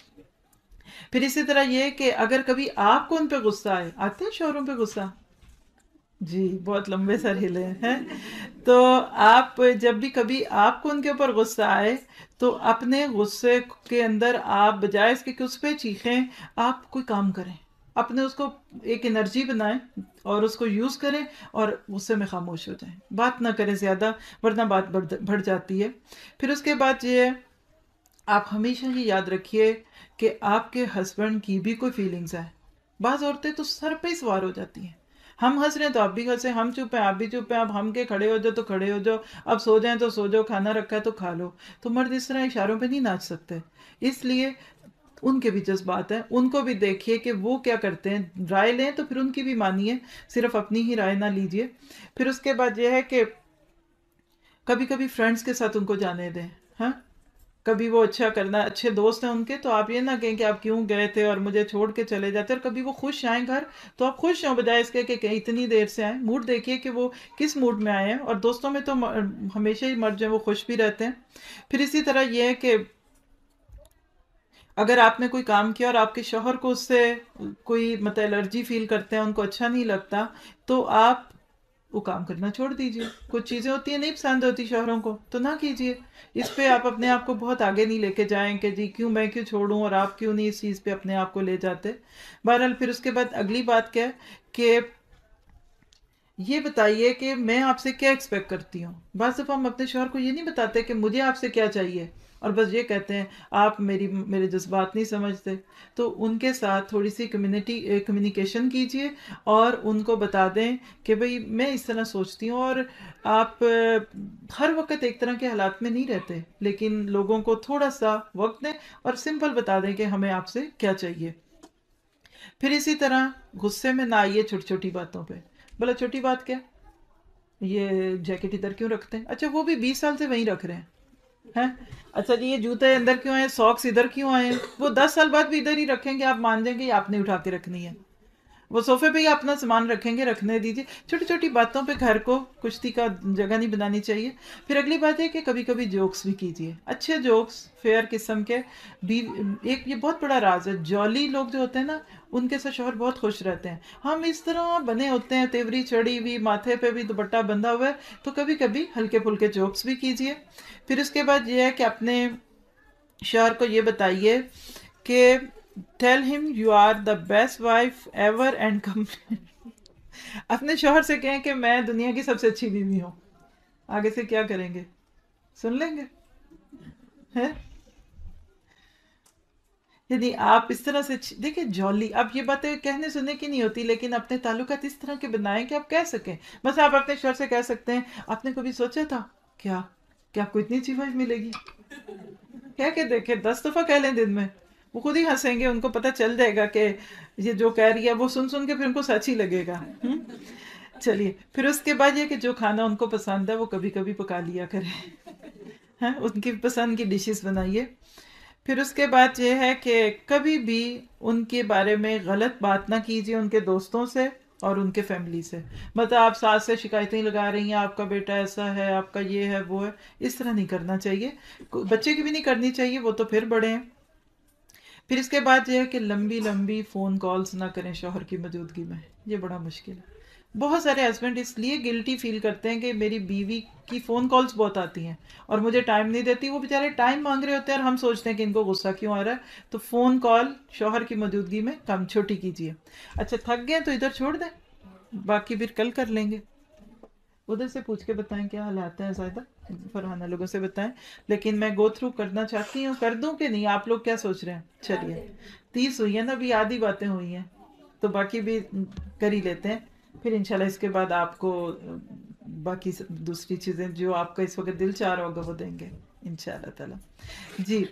پھر اسی طرح یہ کہ اگر کبھی آپ کو ان پہ غصہ آئے، آتے ہیں شوہروں پہ غصہ؟ جی بہت لمبے سر ہلے ہیں۔ تو آپ جب بھی کبھی آپ کو ان کے اوپر غصہ آئے تو اپنے غصے کے اندر آپ بجائے اس کے کہ اس پہ چیخیں، آپ کوئی کام کریں، اپنے اس کو ایک انرجی بنائیں اور اس کو یوز کریں اور غصے میں خاموش ہو جائیں، بات نہ کریں زیادہ، ورنہ بات بڑھ جاتی ہے۔ پھر اس کے بعد یہ ہے آپ ہمیشہ یہ یاد رکھیے کہ آپ کے ہسبینڈ کی بھی کوئی فیلنگز ہیں۔ بعض عورتیں تو سر پہ ہی سوار ہو جاتی ہیں، ہم ہنس رہے ہیں تو آپ بھی ہنسیں، ہم چپ ہیں آپ بھی چپ ہیں، اب ہم کے کھڑے ہو جاؤ تو کھڑے ہو جاؤ، اب سو جائیں تو سو جاؤ، کھانا رکھا ہے تو کھا لو۔ تو مرد اس طرح اشاروں پہ نہیں ناچ سکتے، اس لیے ان کے بھی جذبات ہیں، ان کو بھی دیکھیے کہ وہ کیا کرتے ہیں، رائے لیں تو پھر ان کی بھی مانیے، صرف اپنی ہی رائے نہ لیجیے۔ پھر اس کے بعد یہ ہے کہ کبھی کبھی فرینڈس کے ساتھ ان کو جانے دیں، ہاں، کبھی وہ اچھا کرنا، اچھے دوست ہیں ان کے، تو آپ یہ نہ کہیں کہ آپ کیوں گئے تھے اور مجھے چھوڑ کے چلے جاتے، اور کبھی وہ خوش آئیں گھر تو آپ خوش ہوں، بجائے اس کے کہ اتنی دیر سے آئیں۔ موڈ دیکھیے کہ وہ کس موڈ میں آئے ہیں، اور دوستوں میں تو ہمیشہ ہی مرد جو ہیں وہ خوش بھی رہتے ہیں۔ پھر اسی طرح یہ ہے کہ اگر آپ نے کوئی کام کیا اور آپ کے شوہر کو اس سے کوئی مطلب الرجی فیل کرتے ہیں، ان کو اچھا نہیں لگتا، تو آپ وہ کام کرنا چھوڑ دیجئے۔ کچھ چیزیں ہوتی ہیں نہیں پسند ہوتی شوہروں کو تو نہ کیجئے، اس پہ آپ اپنے آپ کو بہت آگے نہیں لے کے جائیں کہ جی کیوں میں کیوں چھوڑوں اور آپ کیوں نہیں اس چیز پہ اپنے آپ کو لے جاتے۔ بہرحال پھر اس کے بعد اگلی بات کیا ہے کہ یہ بتائیے کہ میں آپ سے کیا ایکسپیکٹ کرتی ہوں۔ بعض دفعہ ہم اپنے شوہر کو یہ نہیں بتاتے کہ مجھے آپ سے کیا چاہیے، اور بس یہ کہتے ہیں آپ میرے جذبات نہیں سمجھتے۔ تو ان کے ساتھ تھوڑی سی کمیونیکیشن کیجیے اور ان کو بتا دیں کہ بھئی میں اس طرح سوچتی ہوں، اور آپ ہر وقت ایک طرح کے حالات میں نہیں رہتے، لیکن لوگوں کو تھوڑا سا وقت دیں اور سمپل بتا دیں کہ ہمیں آپ سے کیا چاہیے۔ پھر اسی طرح غصے میں نہ آئیے چھوٹی چھوٹی باتوں پہ۔ بلا چھوٹی بات کیا، یہ جیکٹ ادھر کیوں رکھتے ہیں؟ اچھا وہ بھی 20 سال سے وہیں رکھ رہے ہیں۔ اچھا جی یہ جوتے اندر کیوں آئے، ساکس ادھر کیوں آئے ہیں؟ وہ 10 سال بعد بھی ادھر ہی رکھیں گے، آپ مان جائیں گے یہ آپ نے اٹھا کے رکھنی ہے۔ وہ صوفے پہ ہی اپنا سامان رکھیں گے، رکھنے دیجیے۔ چھوٹی چھوٹی باتوں پہ گھر کو کشتی کا جگہ نہیں بنانی چاہیے۔ پھر اگلی بات ہے کہ کبھی کبھی جوکس بھی کیجیے، اچھے جوکس، فیئر قسم کے بھی۔ ایک یہ بہت بڑا راز ہے، جولی لوگ جو ہوتے ہیں نا ان کے ساتھ شوہر بہت خوش رہتے ہیں۔ ہم اس طرح بنے ہوتے ہیں، تیوری چڑھی ہوئی، ماتھے پہ بھی دوپٹہ بندھا ہوا ہے، تو کبھی کبھی ہلکے پھلکے جوکس بھی کیجیے۔ پھر اس کے بعد یہ ہے کہ اپنے شوہر کو یہ بتائیے کہ tell him you are the best wife ever and اپنے شوہر سے کہیں کہ میں دنیا کی سب سے اچھی بیوی ہوں۔ آگے سے کیا کریں گے، سن لیں گے؟ یعنی آپ اس طرح سے دیکھیں جولی، اب یہ باتیں کہنے سننے کی نہیں ہوتی، لیکن اپنے تعلقات اس طرح کے بنائیں کہ آپ کہہ سکیں۔ بس آپ اپنے شوہر سے کہہ سکتے ہیں آپ نے کبھی سوچا تھا کیا کہ آپ کو اتنی اچھی وائف ملے گی؟ کہہ کے دیکھیں، 10 دفعہ کہہ لیں دن میں، وہ خود ہی ہنسیں گے، ان کو پتہ چل جائے گا کہ یہ جو کہہ رہی ہے وہ سن سن کے پھر ان کو سچ ہی لگے گا۔ چلیے پھر اس کے بعد یہ کہ جو کھانا ان کو پسند ہے وہ کبھی کبھی پکا لیا کریں، ان کی پسند کی ڈشز بنائیے۔ پھر اس کے بعد یہ ہے کہ کبھی بھی ان کے بارے میں غلط بات نہ کیجیے، ان کے دوستوں سے اور ان کے فیملی سے۔ مطلب آپ ساس سے شکایتیں لگا رہی ہیں، آپ کا بیٹا ایسا ہے، آپ کا یہ ہے وہ ہے، اس طرح نہیں کرنا چاہیے، بچے کی بھی نہیں کرنی چاہیے، وہ تو پھر بڑے ہیں۔ پھر اس کے بعد یہ ہے کہ لمبی لمبی فون کالز نہ کریں شوہر کی موجودگی میں، یہ بڑا مشکل ہے۔ بہت سارے ہسبینڈ اس لیے گلٹی فیل کرتے ہیں کہ میری بیوی کی فون کالز بہت آتی ہیں اور مجھے ٹائم نہیں دیتی، وہ بیچارے ٹائم مانگ رہے ہوتے ہیں اور ہم سوچتے ہیں کہ ان کو غصہ کیوں آ رہا ہے۔ تو فون کال شوہر کی موجودگی میں کم چھوٹی کیجیے۔ اچھا تھک گئے تو ادھر چھوڑ دیں، باقی پھر کل کر لیں گے۔ ادھر سے پوچھ کے بتائیں کیا حالات ہیں، زیادہ فرحانہ لوگوں سے بتائیں، لیکن میں گو تھرو کرنا چاہتی ہوں، کر دوں کہ نہیں، آپ لوگ کیا سوچ رہے ہیں؟ چلیے 30 ہوئی ہیں نا، ابھی آدھی باتیں ہوئی ہیں تو باقی بھی کر ہی لیتے ہیں، پھر انشاءاللہ اس کے بعد آپ کو باقی دوسری چیزیں جو آپ کا اس وقت دل چاہ رہا ہوگا وہ دیں گے انشاءاللہ تعالی۔ جی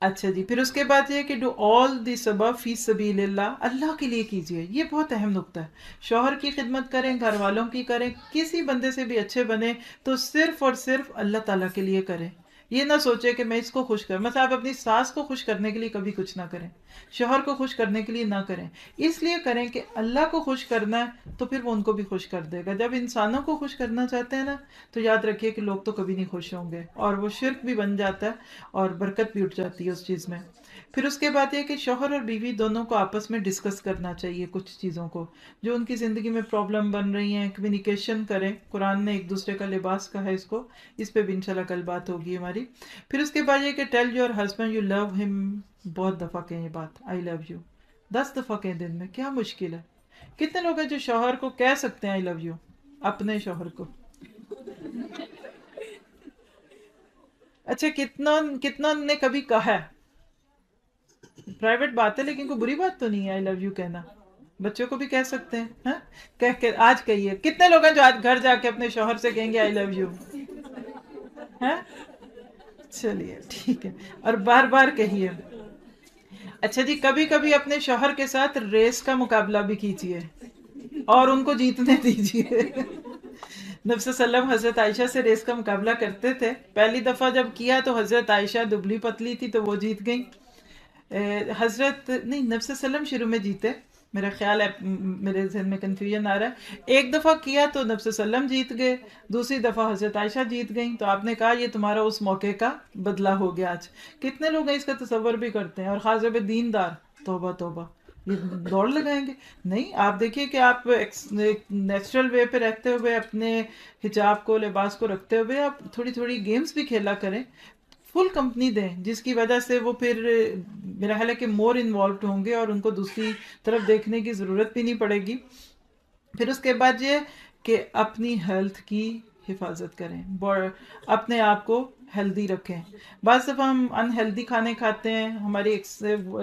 اچھا جی، پھر اس کے بعد یہ کہ ڈو آل دی سبب فی سبیل اللہ، اللہ کے لیے کیجیے، یہ بہت اہم نقطہ ہے۔ شوہر کی خدمت کریں، گھر والوں کی کریں، کسی بندے سے بھی اچھے بنے تو صرف اور صرف اللہ تعالیٰ کے لیے کریں۔ یہ نہ سوچے کہ میں اس کو خوش کروں، مثلا آپ اپنی ساس کو خوش کرنے کے لیے کبھی کچھ نہ کریں، شوہر کو خوش کرنے کے لیے نہ کریں، اس لیے کریں کہ اللہ کو خوش کرنا ہے تو پھر وہ ان کو بھی خوش کر دے گا۔ جب انسانوں کو خوش کرنا چاہتے ہیں نا تو یاد رکھیے کہ لوگ تو کبھی نہیں خوش ہوں گے، اور وہ شرک بھی بن جاتا ہے اور برکت بھی اٹھ جاتی ہے اس چیز میں۔ پھر اس کے بعد یہ کہ شوہر اور بیوی دونوں کو آپس میں ڈسکس کرنا چاہیے کچھ چیزوں کو جو ان کی زندگی میں پرابلم بن رہی ہیں، کمیونیکیشن کریں۔ قرآن نے ایک دوسرے کا لباس کہا ہے اس کو، اس پہ بھی انشاءاللہ کل بات ہوگی ہماری۔ پھر اس کے بعد یہ کہ tell your husband you love him, بہت دفعہ کہیں یہ بات، آئی لو یو 10 دفعہ کہیں دن میں، کیا مشکل ہے؟ کتنے لوگ ہیں جو شوہر کو کہہ سکتے ہیں آئی لو یو، اپنے شوہر کو؟ اچھا کتنا نے کبھی کہا ہے؟ پرائیویٹ بات ہے لیکن کوئی بری بات تو نہیں ہے آئی لو یو کہنا، بچوں کو بھی کہہ سکتے ہیں، ہاں کہہ کے آج کہیے۔ کتنے لوگ ہیں جو آج گھر جا کے اپنے شوہر سے کہیں گے آئی لو یو؟ ہاں چلیے ٹھیک ہے، اور بار بار کہیے۔ اچھا جی، کبھی کبھی اپنے شوہر کے ساتھ ریس کا مقابلہ بھی کیجیے اور ان کو جیتنے دیجیے. نبی صلی اللہ علیہ وسلم حضرت عائشہ سے ریس کا مقابلہ کرتے تھے. پہلی دفعہ جب کیا تو حضرت عائشہ دبلی پتلی تھی تو وہ جیت گئیں. حضرت نہیں، نبی صلی اللہ علیہ وسلم شروع میں جیتے میرا خیال ہے، میرے ذہن میں کنفیوژن آ رہا ہے. ایک دفعہ کیا تو نبی صلی اللہ علیہ وسلم جیت گئے، دوسری دفعہ حضرت عائشہ جیت گئیں. تو آپ نے کہا یہ تمہارا اس موقع کا بدلہ ہو گیا آج. کتنے لوگ ہیں اس کا تصور بھی کرتے ہیں، اور خاص طور پہ دیندار، توبہ توبہ، یہ دوڑ لگائیں گے. نہیں، آپ دیکھیے کہ آپ نیچرل وے پہ رہتے ہوئے، اپنے حجاب کو، لباس کو رکھتے ہوئے آپ تھوڑی تھوڑی گیمز بھی کھیلا کریں. فل کمپنی دیں جس کی وجہ سے وہ پھر میرا خیال ہے کہ مور انوالوڈ ہوں گے اور ان کو دوسری طرف دیکھنے کی ضرورت بھی نہیں پڑے گی. پھر اس کے بعد یہ کہ اپنی ہیلتھ کی حفاظت کریں، اپنے آپ کو ہیلدی رکھیں. بعض دفعہ ہم انہیلدی کھانے کھاتے ہیں، ہماری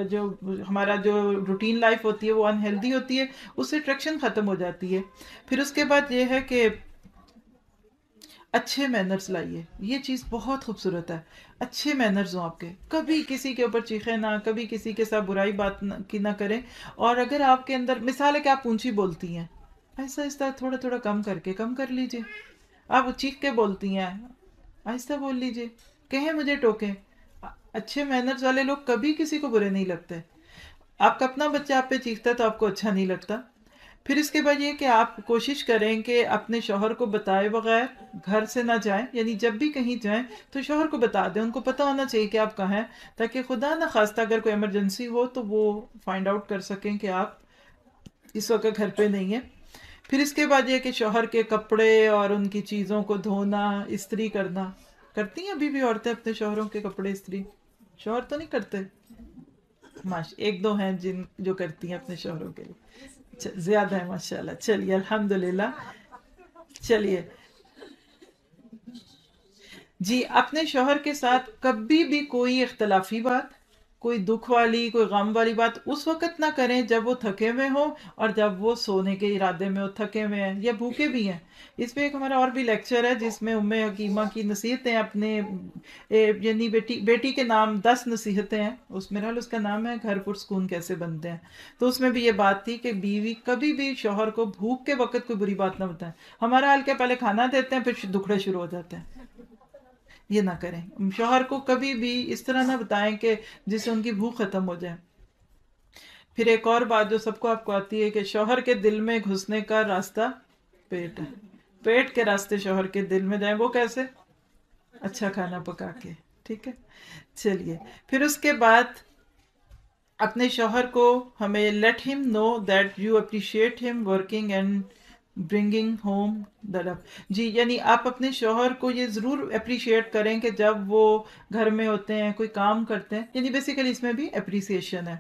جو ہمارا جو روٹین لائف ہوتی ہے وہ انہیلدی ہوتی ہے، اس سے اٹریکشن ختم ہو جاتی ہے. پھر اس کے بعد یہ ہے کہ اچھے مینرز لائیے. یہ چیز بہت خوبصورت ہے، اچھے مینرز ہوں آپ کے. کبھی کسی کے اوپر چیخیں نہ، کبھی کسی کے ساتھ برائی بات نہ کریں. اور اگر آپ کے اندر مثال ہے کہ آپ اونچی بولتی ہیں، آہستہ آہستہ تھوڑا تھوڑا کم کر لیجئے. آپ چیخ کے بولتی ہیں، آہستہ بول لیجئے. کہیں مجھے ٹوکیں. اچھے مینرز والے لوگ کبھی کسی کو برے نہیں لگتے. آپ کا اپنا بچہ آپ پہ چیختا ہے تو آپ کو اچھا نہیں لگتا. پھر اس کے بعد یہ کہ آپ کوشش کریں کہ اپنے شوہر کو بتائے بغیر گھر سے نہ جائیں. یعنی جب بھی کہیں جائیں تو شوہر کو بتا دیں، ان کو پتہ ہونا چاہیے کہ آپ کہاں ہیں، تاکہ خدا نہ خواستہ اگر کوئی ایمرجنسی ہو تو وہ فائنڈ آؤٹ کر سکیں کہ آپ اس وقت گھر پہ نہیں ہیں. پھر اس کے بعد یہ کہ شوہر کے کپڑے اور ان کی چیزوں کو دھونا، استری کرنا. کرتی ہیں ابھی بھی عورتیں اپنے شوہروں کے کپڑے استری؟ شوہر تو نہیں کرتے، ایک دو ہیں جو کرتی ہیں اپنے شوہروں کے لیے، زیادہ ہے ماشاء اللہ. چلیے الحمدللہ. چلیے جی، اپنے شوہر کے ساتھ کبھی بھی کوئی اختلافی بات، کوئی دکھ والی، کوئی غم والی بات اس وقت نہ کریں جب وہ تھکے ہوئے ہوں اور جب وہ سونے کے ارادے میں ہو، تھکے ہوئے ہیں یا بھوکے بھی ہیں. اس پہ ایک ہمارا اور بھی لیکچر ہے جس میں حکیمہ کی نصیحتیں اپنے یعنی بیٹی کے نام 10 نصیحتیں ہیں، اس میرا حال اس کا نام ہے گھر پرسکون کیسے بنتے ہیں. تو اس میں بھی یہ بات تھی کہ بیوی کبھی بھی شوہر کو بھوک کے وقت کوئی بری بات نہ بتائیں. ہمارا حال کیا، پہلے کھانا دیتے ہیں پھر دکھڑے شروع ہو جاتے ہیں. یہ نہ کریں. شوہر کو کبھی بھی اس طرح نہ بتائیں کہ جس سے ان کی بھوک ختم ہو جائے. پھر ایک اور بات جو سب کو آپ کو آتی ہے کہ شوہر کے دل میں گھسنے کا راستہ پیٹ ہے. پیٹ کے راستے شوہر کے دل میں جائیں، وہ کیسے؟ اچھا کھانا پکا کے. ٹھیک ہے، چلیے. پھر اس کے بعد اپنے شوہر کو ہمیں لیٹ ہم نو دیٹ یو اپریشیٹ ہم ورکنگ اینڈ برنگنگ ہوم دا لو. جی، یعنی آپ اپنے شوہر کو یہ ضرور اپریشیٹ کریں کہ جب وہ گھر میں ہوتے ہیں، کوئی کام کرتے ہیں. یعنی بیسیکلی اس میں بھی اپریسیشن ہے.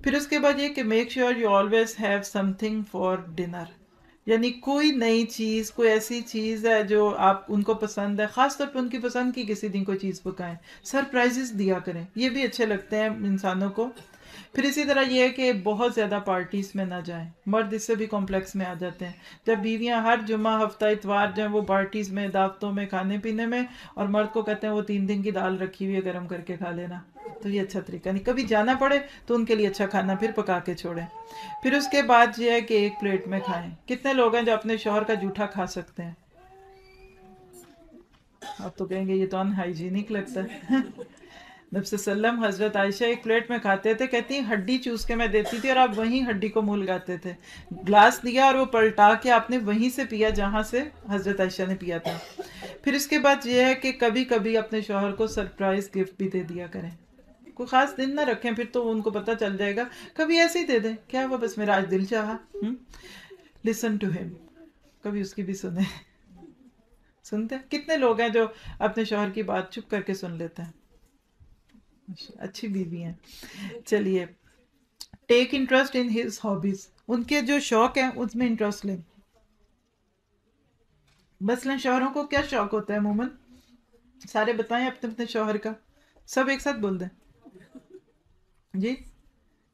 پھر اس کے بعد یہ کہ make sure you always have some thing for dinner. یعنی کوئی نئی چیز، کوئی ایسی چیز ہے جو آپ ان کو پسند ہے، خاص طور پہ ان کی پسند کی کسی دن کوئی چیز پکائیں. سرپرائزز دیا کریں، یہ بھی اچھے لگتے ہیں انسانوں کو. پھر اسی طرح یہ ہے کہ بہت زیادہ پارٹیز میں نہ جائیں. مرد اس سے بھی کمپلیکس میں آ جاتے ہیں جب بیویاں ہر جمعہ، ہفتہ اتوار جائیں وہ پارٹیز میں، دعوتوں میں، کھانے پینے میں، اور مرد کو کہتے ہیں وہ 3 دن کی دال رکھی ہوئی ہے گرم کر کے کھا لینا. تو یہ اچھا طریقہ نہیں. کبھی جانا پڑے تو ان کے لیے اچھا کھانا پھر پکا کے چھوڑیں. پھر اس کے بعد یہ ہے کہ ایک پلیٹ میں کھائیں. کتنے لوگ ہیں جو اپنے شوہر کا جھوٹا کھا سکتے ہیں؟ آپ تو کہیں گے یہ تو ان ہائیجینک لگتا ہے. نبی صلی اللہ علیہ وسلم حضرت عائشہ ایک پلیٹ میں کھاتے تھے، کہتی ہیں ہڈی چوس کے میں دیتی تھی اور آپ وہیں ہڈی کو منہ لگاتے تھے. گلاس دیا اور وہ پلٹا کے آپ نے وہیں سے پیا جہاں سے حضرت عائشہ نے پیا تھا. پھر اس کے بعد یہ ہے کہ کبھی کبھی اپنے شوہر کو سرپرائز گفٹ بھی دے دیا کریں. کوئی خاص دن نہ رکھیں، پھر تو ان کو پتہ چل جائے گا. کبھی ایسے ہی دے دیں، کیا ہوا بس میرا آج دل چاہا. لسن ٹو ہم، کبھی اس کی بھی سنیں. سنتے ہیں کتنے لوگ ہیں جو اپنے شوہر کی بات چپ کر کے سن لیتے ہیں. اچھی بیوی ہیں. چلیے، take interest in his hobbies. ان کے جو شوق ہیں اس میں انٹرسٹ لیں. مثلاً شوہروں کو کیا شوق ہوتا ہے عموماً؟ سارے بتائیں اپنے اپنے شوہر کا. سب ایک ساتھ بول دیں جی.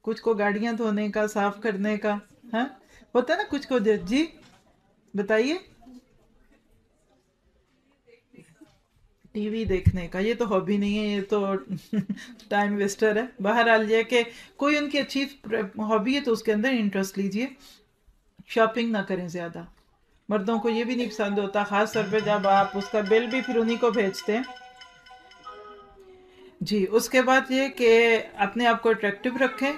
کچھ کو گاڑیاں دھونے کا، صاف کرنے کا، ہاں ہوتا ہے نا کچھ کو. جی بتائیے. ٹی وی دیکھنے کا یہ تو ہابی نہیں ہے، یہ تو ٹائم ویسٹر ہے. بہرحال یہ کہ کوئی ان کی اچھی ہابی ہے تو اس کے اندر انٹرسٹ لیجئے. شاپنگ نہ کریں زیادہ. مردوں کو یہ بھی نہیں پسند ہوتا، خاص طور پہ جب آپ اس کا بل بھی پھر انہی کو بھیجتے ہیں. جی اس کے بعد یہ کہ اپنے آپ کو اٹریکٹیو رکھیں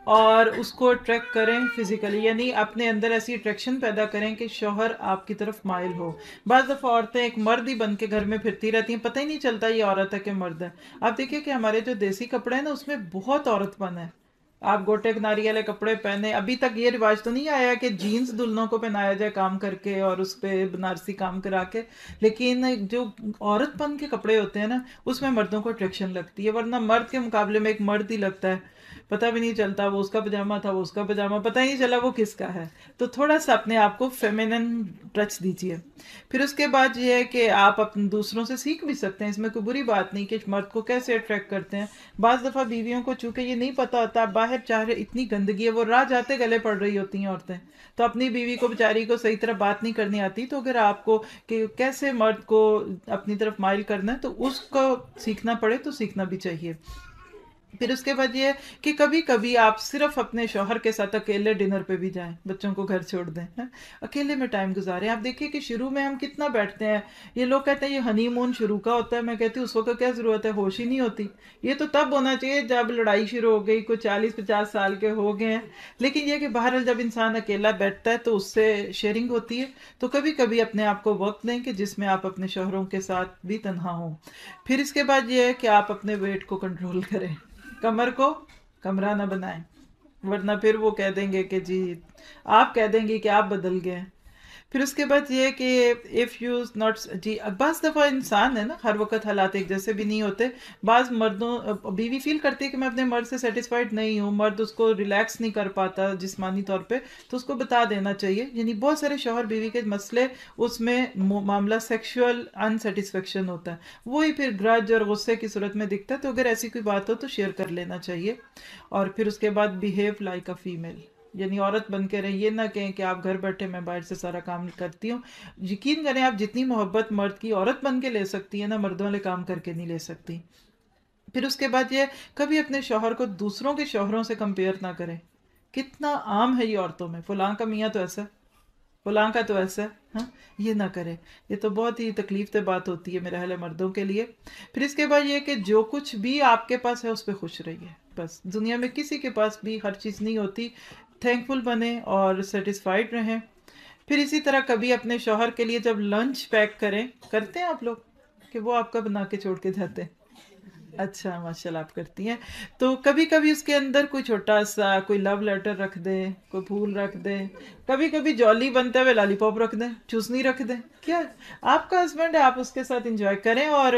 اور اس کو اٹریکٹ کریں فزیکلی، یعنی اپنے اندر ایسی اٹریکشن پیدا کریں کہ شوہر آپ کی طرف مائل ہو. بعض دفعہ عورتیں ایک مرد ہی بن کے گھر میں پھرتی رہتی ہیں، پتہ ہی نہیں چلتا یہ عورت ہے کہ مرد ہے. آپ دیکھیں کہ ہمارے جو دیسی کپڑے ہیں نا اس میں بہت عورت پن ہے. آپ گوٹے کناری والے کپڑے پہنے، ابھی تک یہ رواج تو نہیں آیا کہ جینز دلہنوں کو پہنایا جائے کام کر کے اور اس پہ بنارسی کام کرا کے، لیکن جو عورت پن کے کپڑے ہوتے ہیں نا اس میں مردوں کو اٹریکشن لگتی ہے. ورنہ مرد کے مقابلے میں ایک مرد ہی لگتا ہے، پتہ بھی نہیں چلتا وہ اس کا پجامہ تھا، وہ اس کا پجامہ، پتہ ہی نہیں چلا وہ کس کا ہے. تو تھوڑا سا اپنے آپ کو فیمینن ٹچ دیجیے. پھر اس کے بعد یہ ہے کہ آپ اپنے دوسروں سے سیکھ بھی سکتے ہیں، اس میں کوئی بری بات نہیں کہ مرد کو کیسے اٹریکٹ کرتے ہیں. بعض دفعہ بیویوں کو چونکہ یہ نہیں پتا ہوتا، باہر چاہے اتنی گندگی ہے، وہ راہ جاتے گلے پڑ رہی ہوتی ہیں عورتیں، تو اپنی بیوی کو بیچاری کو صحیح طرح بات نہیں کرنی آتی. تو اگر آپ کو کہ کیسے مرد کو اپنی طرف مائل کرنا ہے تو اس کو سیکھنا پڑے تو سیکھنا بھی چاہیے. پھر اس کے بعد یہ کہ کبھی کبھی آپ صرف اپنے شوہر کے ساتھ اکیلے ڈنر پہ بھی جائیں، بچوں کو گھر چھوڑ دیں، اکیلے میں ٹائم گزاریں. آپ دیکھیے کہ شروع میں ہم کتنا بیٹھتے ہیں، یہ لوگ کہتے ہیں یہ ہنی مون شروع کا ہوتا ہے، میں کہتی ہوں اس وقت کیا ضرورت ہے، ہوش ہی نہیں ہوتی. یہ تو تب ہونا چاہیے جب لڑائی شروع ہو گئی، کوئی 40-50 سال کے ہو گئے ہیں. لیکن یہ کہ بہرحال جب انسان اکیلا بیٹھتا ہے تو اس سے شیئرنگ ہوتی ہے. تو کبھی کبھی اپنے آپ کو وقت دیں کہ جس میں آپ اپنے شوہروں کے ساتھ بھی تنہا ہوں. پھر اس کے بعد یہ ہے کہ آپ اپنے ویٹ کو کنٹرول کریں، کمر کو کمرہ نہ بنائیں، ورنہ پھر وہ کہہ دیں گے کہ جی، آپ کہہ دیں گے کہ آپ بدل گئے. پھر اس کے بعد یہ کہ اف یو ناٹ جی، بعض دفعہ انسان ہے نا ہر وقت حالات ایک جیسے بھی نہیں ہوتے. بعض مردوں بیوی فیل کرتی ہے کہ میں اپنے مرد سے سیٹسفائیڈ نہیں ہوں، مرد اس کو ریلیکس نہیں کر پاتا جسمانی طور پہ، تو اس کو بتا دینا چاہیے. یعنی بہت سارے شوہر بیوی کے مسئلے اس میں معاملہ سیکشول انسیٹسفیکشن ہوتا ہے، وہی پھر گرج اور غصے کی صورت میں دکھتا ہے. تو اگر ایسی کوئی بات ہو تو شیئر کر لینا چاہیے. اور پھر اس کے بعد بیہیو لائک اے فیمیل، یعنی عورت بن کے رہیں. یہ نہ کہیں کہ آپ گھر بیٹھے میں باہر سے سارا کام کرتی ہوں. یقین کریں آپ جتنی محبت مرد کی عورت بن کے لے سکتی ہے نا، مردوں والے کام کر کے نہیں لے سکتی. پھر اس کے بعد یہ کبھی اپنے شوہر کو دوسروں کے شوہروں سے کمپیئر نہ کریں. کتنا عام ہے یہ عورتوں میں، فلاں کا میاں تو ایسا، فلاں کا تو ایسا ہے. ہاں، یہ نہ کرے، یہ تو بہت ہی تکلیف دہ بات ہوتی ہے میرے خیال ہے مردوں کے لیے. پھر اس کے بعد یہ کہ جو کچھ بھی آپ کے پاس ہے اس پہ خوش رہیے. بس دنیا میں کسی کے پاس بھی ہر چیز نہیں ہوتی، تھینکفل بنیں اور سیٹسفائیڈ رہیں. پھر اسی طرح کبھی اپنے شوہر کے لیے جب لنچ پیک کریں، کرتے ہیں آپ لوگ کہ وہ آپ کا بنا کے چھوڑ کے جاتے ہیں؟ اچھا، ماشاء اللہ آپ کرتی ہیں. تو کبھی کبھی اس کے اندر کوئی چھوٹا سا کوئی لو لیٹر رکھ دیں، کوئی پھول رکھ دیں. کبھی کبھی جولی بنتے ہوئے لالی پاپ رکھ دیں، چوسنی رکھ دیں. کیا آپ کا ہسبینڈ ہے، آپ اس کے ساتھ انجوائے کریں اور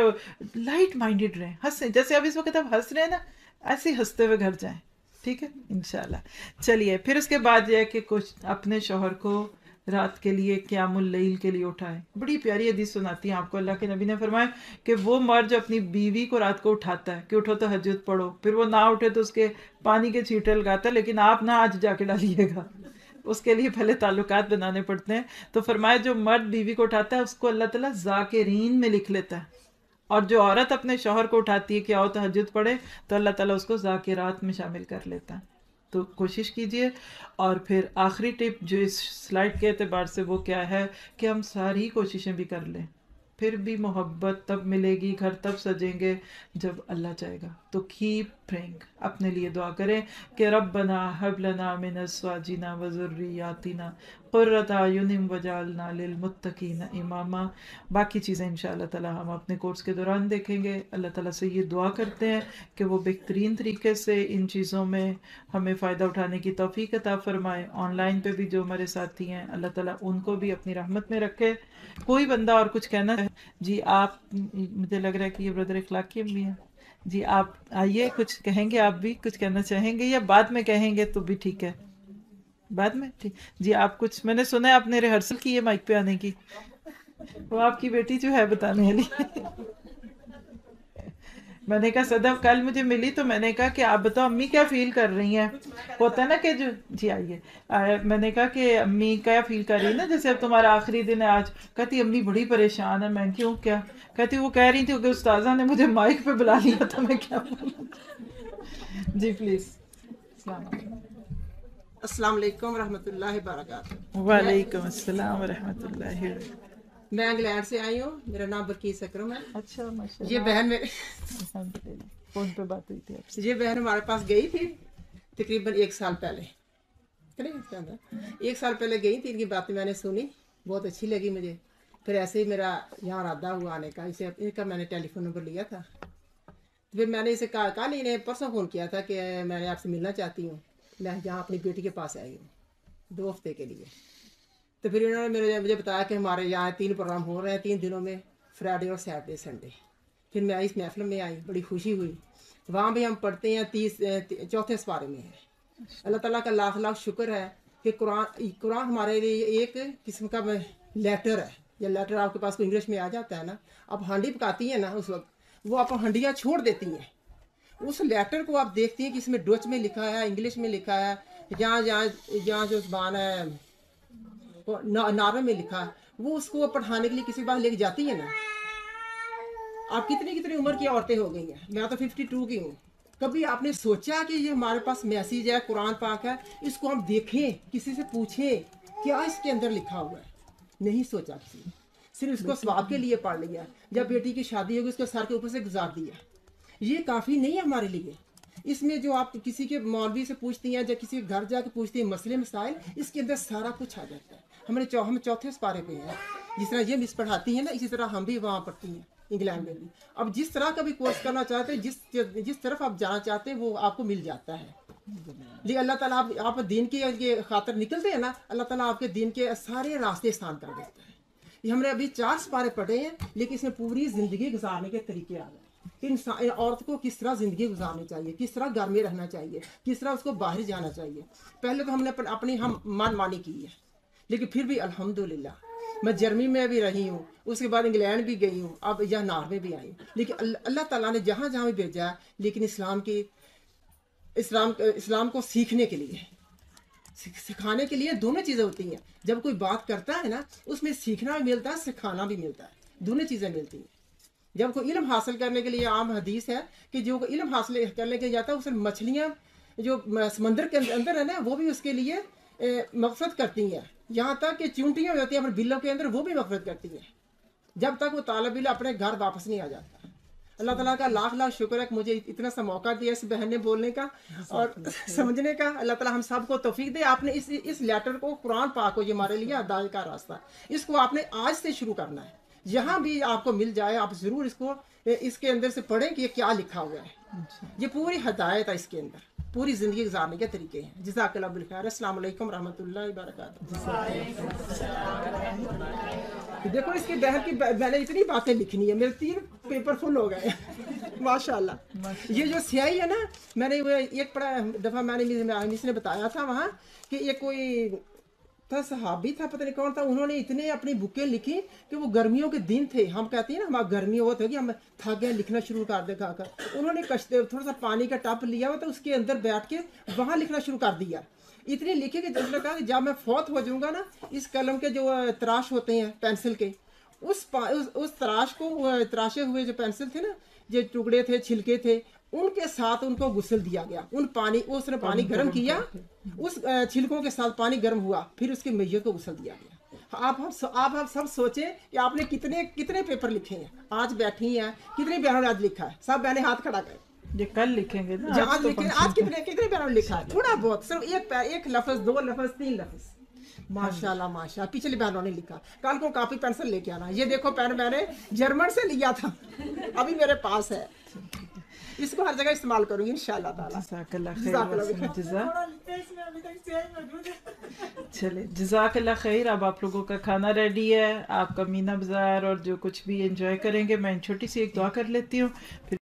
لائٹ مائنڈیڈ رہیں، ہنسیں. جیسے اب اس وقت آپ ہنس رہے ہیں نا، ایسے ہی ہنستے ہوئے گھر جائیں. ٹھیک ہے انشاءاللہ. چلیے پھر اس کے بعد یہ ہے کہ کچھ اپنے شوہر کو رات کے لیے قیام اللیل کے لیے اٹھائے. بڑی پیاری حدیث سناتی ہیں آپ کو. اللہ کے نبی نے فرمایا کہ وہ مرد جو اپنی بیوی کو رات کو اٹھاتا ہے کہ اٹھو تہجد پڑھو، پھر وہ نہ اٹھے تو اس کے پانی کے چھینٹے لگاتا ہے، لیکن آپ نہ آج جا کے ڈالیے گا، اس کے لیے پہلے تعلقات بنانے پڑتے ہیں. تو فرمایا جو مرد بیوی کو اٹھاتا ہے اس کو اللہ تعالیٰ ذاکرین میں لکھ لیتا ہے، اور جو عورت اپنے شوہر کو اٹھاتی ہے کہ آؤ تہجد پڑھے، تو اللہ تعالیٰ اس کو ذاکرات میں شامل کر لیتا ہے. تو کوشش کیجئے. اور پھر آخری ٹپ جو اس سلائڈ کے اعتبار سے وہ کیا ہے کہ ہم ساری کوششیں بھی کر لیں، پھر بھی محبت تب ملے گی، گھر تب سجیں گے جب اللہ چاہے گا. تو کیپ پریئنگ، اپنے لیے دعا کریں کہ ربنا ہب لنا من ازواجنا وذریاتنا قرۃ اعین وجعلنا للمتقین اماما. باقی چیزیں انشاءاللہ تعالی ہم اپنے کورس کے دوران دیکھیں گے. اللہ تعالیٰ سے یہ دعا کرتے ہیں کہ وہ بہترین طریقے سے ان چیزوں میں ہمیں فائدہ اٹھانے کی توفیق عطا فرمائے. آن لائن پہ بھی جو ہمارے ساتھی ہیں اللہ تعالیٰ ان کو بھی اپنی رحمت میں رکھے. کوئی بندہ اور کچھ کہنا ہے؟ جی آپ، مجھے لگ رہا ہے کہ یہ بردر اخلاقی بھی ہیں. جی آپ آئیے، کچھ کہیں گے؟ آپ بھی کچھ کہنا چاہیں گے یا بعد میں کہیں گے تو بھی ٹھیک ہے؟ بعد میں ٹھیک. جی آپ کچھ، میں نے سنا ہے آپ نے ریہرسل کی ہے مائک پہ آنے کی، وہ آپ کی بیٹی جو ہے بتانے والی. میں نے کہا صدف کل مجھے ملی تو میں نے کہا کہ آپ بتاؤ امی کیا فیل کر رہی ہیں. ہوتا ہے نا کہ جو جی آئیے, میں نے کہا کہ امی کیا فیل کر رہی ہے نا, جیسے اب تمہارا آخری دن ہے آج. کہتی امی بڑی پریشان ہے. میں کیوں, کیا؟ کہتی وہ کہہ رہی تھی کہ استاذہ نے مجھے مائک پہ بلا لیا تھا, میں کیا بولوں. جی پلیز. السلام علیکم. السلام علیکم ورحمۃ اللہ وبرکاتہ. وعلیکم السلام ورحمۃ اللہ وبرکاتہ. میں انگلینڈ سے آئی ہوں, میرا نام برکیس اکرم ہے. اچھا ماشاء یہ اللہ. بہن میرے الحمدللہ فون پہ بات ہوئی تھی آپ سے. یہ بہن ہمارے پاس گئی تھی تقریباً 1 سال پہلے. 1 سال پہلے گئی تھی, ان کی باتیں میں نے سنی, بہت اچھی لگی مجھے. پھر ایسے ہی میرا یہاں ارادہ ہوا آنے کا. اسے ان کا میں نے ٹیلی فون نمبر لیا تھا. پھر میں نے اسے کہا نہیں, نے پرسوں فون کیا تھا کہ میں نے آپ سے ملنا چاہتی ہوں. میں یہاں اپنی بیٹی کے پاس آئی ہوں 2 ہفتے کے لیے. تو پھر انہوں نے مجھے بتایا کہ ہمارے یہاں 3 پروگرام ہو رہے ہیں 3 دنوں میں, فرائیڈے اور سیٹرڈے سنڈے. پھر میں اس محفل میں آئی, بڑی خوشی ہوئی. وہاں بھی ہم پڑھتے ہیں 4 سپارے میں ہیں. اللہ تعالیٰ کا لاکھ لاکھ شکر ہے کہ قرآن ہمارے لیے ایک قسم کا لیٹر ہے. یا لیٹر آپ کے پاس کوئی انگلش میں آ جاتا ہے نا, آپ ہانڈی پکاتی ہیں نا اس وقت, وہ آپ ہنڈیاں چھوڑ دیتی ہیں. اس لیٹر کو آپ دیکھتی ہیں کہ اس میں ڈچ میں لکھا ہے, انگلش میں لکھا ہے, جہاں جو زبان ہے نارمل میں لکھا ہے, وہ اس کو پڑھانے کے لیے کسی بات لے کے جاتی ہیں نا. آپ کتنی عمر کی عورتیں ہو گئی ہیں, میں تو 52 کی ہوں. کبھی آپ نے سوچا کہ یہ ہمارے پاس میسیج ہے, قرآن پاک ہے, اس کو ہم دیکھیں, کسی سے پوچھیں کیا اس کے اندر لکھا ہوا ہے؟ نہیں سوچا کسی نے, صرف اس کو ثواب کے لیے پڑھ لیا. جب بیٹی کی شادی ہوگی اس کو سر کے اوپر سے گزار دیا. یہ کافی نہیں ہے ہمارے لیے. اس میں جو آپ کسی کے مولوی سے پوچھتی ہیں یا کسی کے گھر جا کے پوچھتی ہیں مسئلے مسائل, اس کے اندر سارا کچھ آ جاتا ہے. ہم 4 سپارے پہ ہیں. جس طرح یہ مس پڑھاتی ہیں نا, اسی طرح ہم بھی وہاں پڑھتی ہیں انگلینڈ میں بھی. اب جس طرح کا بھی کورس کرنا چاہتے ہیں, جس طرف آپ جانا چاہتے ہیں وہ آپ کو مل جاتا ہے. لیکن اللہ تعالیٰ آپ دین کی خاطر نکلتے ہیں نا, اللہ تعالیٰ آپ کے دین کے سارے راستے آسان کر دیتا ہے. یہ ہم نے ابھی 4 سپارے پڑھے ہیں, لیکن اس میں پوری زندگی گزارنے کے طریقے آ گئے کہ انسان عورت کو کس طرح زندگی گزارنی چاہیے, کس طرح گھر میں رہنا چاہیے, کس طرح اس کو باہر جانا چاہیے. پہلے تو ہم نے اپنی من مانی کی ہے, لیکن پھر بھی الحمدللہ میں جرمنی میں بھی رہی ہوں, اس کے بعد انگلینڈ بھی گئی ہوں, اب یہاں ناروے بھی آئی ہوں. لیکن اللہ تعالیٰ نے جہاں جہاں بھی بھیجا ہے, لیکن اسلام کو سیکھنے کے لیے, سکھانے کے لیے دونوں چیزیں ہوتی ہیں. جب کوئی بات کرتا ہے نا, اس میں سیکھنا بھی ملتا ہے, سکھانا بھی ملتا ہے, دونوں چیزیں ملتی ہیں. جب کوئی علم حاصل کرنے کے لیے, عام حدیث ہے کہ جو علم حاصل کرنے کے جاتا ہے, اس میں مچھلیاں جو سمندر کے اندر ہے نا, وہ بھی اس کے لیے مغفرت کرتی ہیں. یہاں تک کہ چونٹیاں ہو جاتی ہیں اپنے بلوں کے اندر, وہ بھی مغفرت کرتی ہیں, جب تک وہ طالب علم اپنے گھر واپس نہیں آ جاتا. اللہ تعالیٰ کا لاکھ لاکھ شکر ہے کہ مجھے اتنا سا موقع دیا اس بہن نے بولنے کا اور سمجھنے کا. اللہ تعالیٰ ہم سب کو توفیق دے. آپ نے اس لیٹر کو, قرآن پاک کو, یہ ہمارے لیے ہدایت کا راستہ ہے, اس کو آپ نے آج سے شروع کرنا ہے. جہاں بھی آپ کو مل جائے, آپ ضرور اس کے اندر سے پڑھیں کہ یہ کیا لکھا ہوا ہے. یہ پوری ہدایت ہے, اس کے اندر پوری زندگی گزارنے کے طریقے ہیں. جزاک اللہ بالخیر. السلام علیکم ورحمۃ اللہ وبرکاتہ. دیکھو اس کی بہن کی, میں نے اتنی باتیں لکھنی ہے, میرے 3 پیپر فل ہو گئے ماشاء اللہ. یہ جو سیاہی ہے نا, میں نے ایک بڑا دفعہ میں نے بتایا تھا وہاں کہ یہ کوئی تھا, صحابی تھا, پتہ نہیں کون تھا, انہوں نے اتنے اپنی بکیں لکھی کہ وہ گرمیوں کے دن تھے. ہم کہتے ہیں نا ہمارا گرمی ہوتا ہے کہ ہم تھک گئے, لکھنا شروع کر دے کر. انہوں نے تھوڑا سا پانی کا ٹپ لیا ہوا تھا, اس کے اندر بیٹھ کے وہاں لکھنا شروع کر دیا. اتنے لکھے کہ جب نے کہا کہ جب میں فوت ہو جاؤں گا نا, اس قلم کے جو تراش ہوتے ہیں پینسل کے, اس تراش کو, تراشے ہوئے جو پینسل تھے نا, جو ٹکڑے تھے, چھلکے تھے, ان کے ساتھ ان کو غسل دیا گیا. اس نے پانی گرم کیا, اس چھلکوں کے ساتھ پانی گرم ہوا, پھر اس کی میت کو غسل دیا گیا. آپ سب سوچیں کہ آپ نے کتنے پیپر لکھے ہیں. آج بیٹھی ہیں, کتنی بہنوں نے آج لکھا ہے, سب بہنیں ہاتھ کھڑا کریں. یہ کل لکھیں گے نا, آج کتنے بہنوں نے لکھا ہے, تھوڑا بہت, صرف ایک لفظ, 2 لفظ, 3 لفظ. ماشاء اللہ ماشاء اللہ. پچھلی بہنوں نے لکھا. کل کو کاپی پینسل لے کے آنا. یہ دیکھو پین میں نے جرمن سے لیا تھا, ابھی میرے پاس ہے, اس کو ہر جگہ استعمال کروں گی انشاءاللہ تعالیٰ. جزاک اللہ خیر. چلے جزاک اللہ خیر. اب آپ لوگوں کا کھانا ریڈی ہے, آپ کا مینا بازار اور جو کچھ بھی انجوائے کریں گے. میں چھوٹی سی ایک دعا کر لیتی ہوں.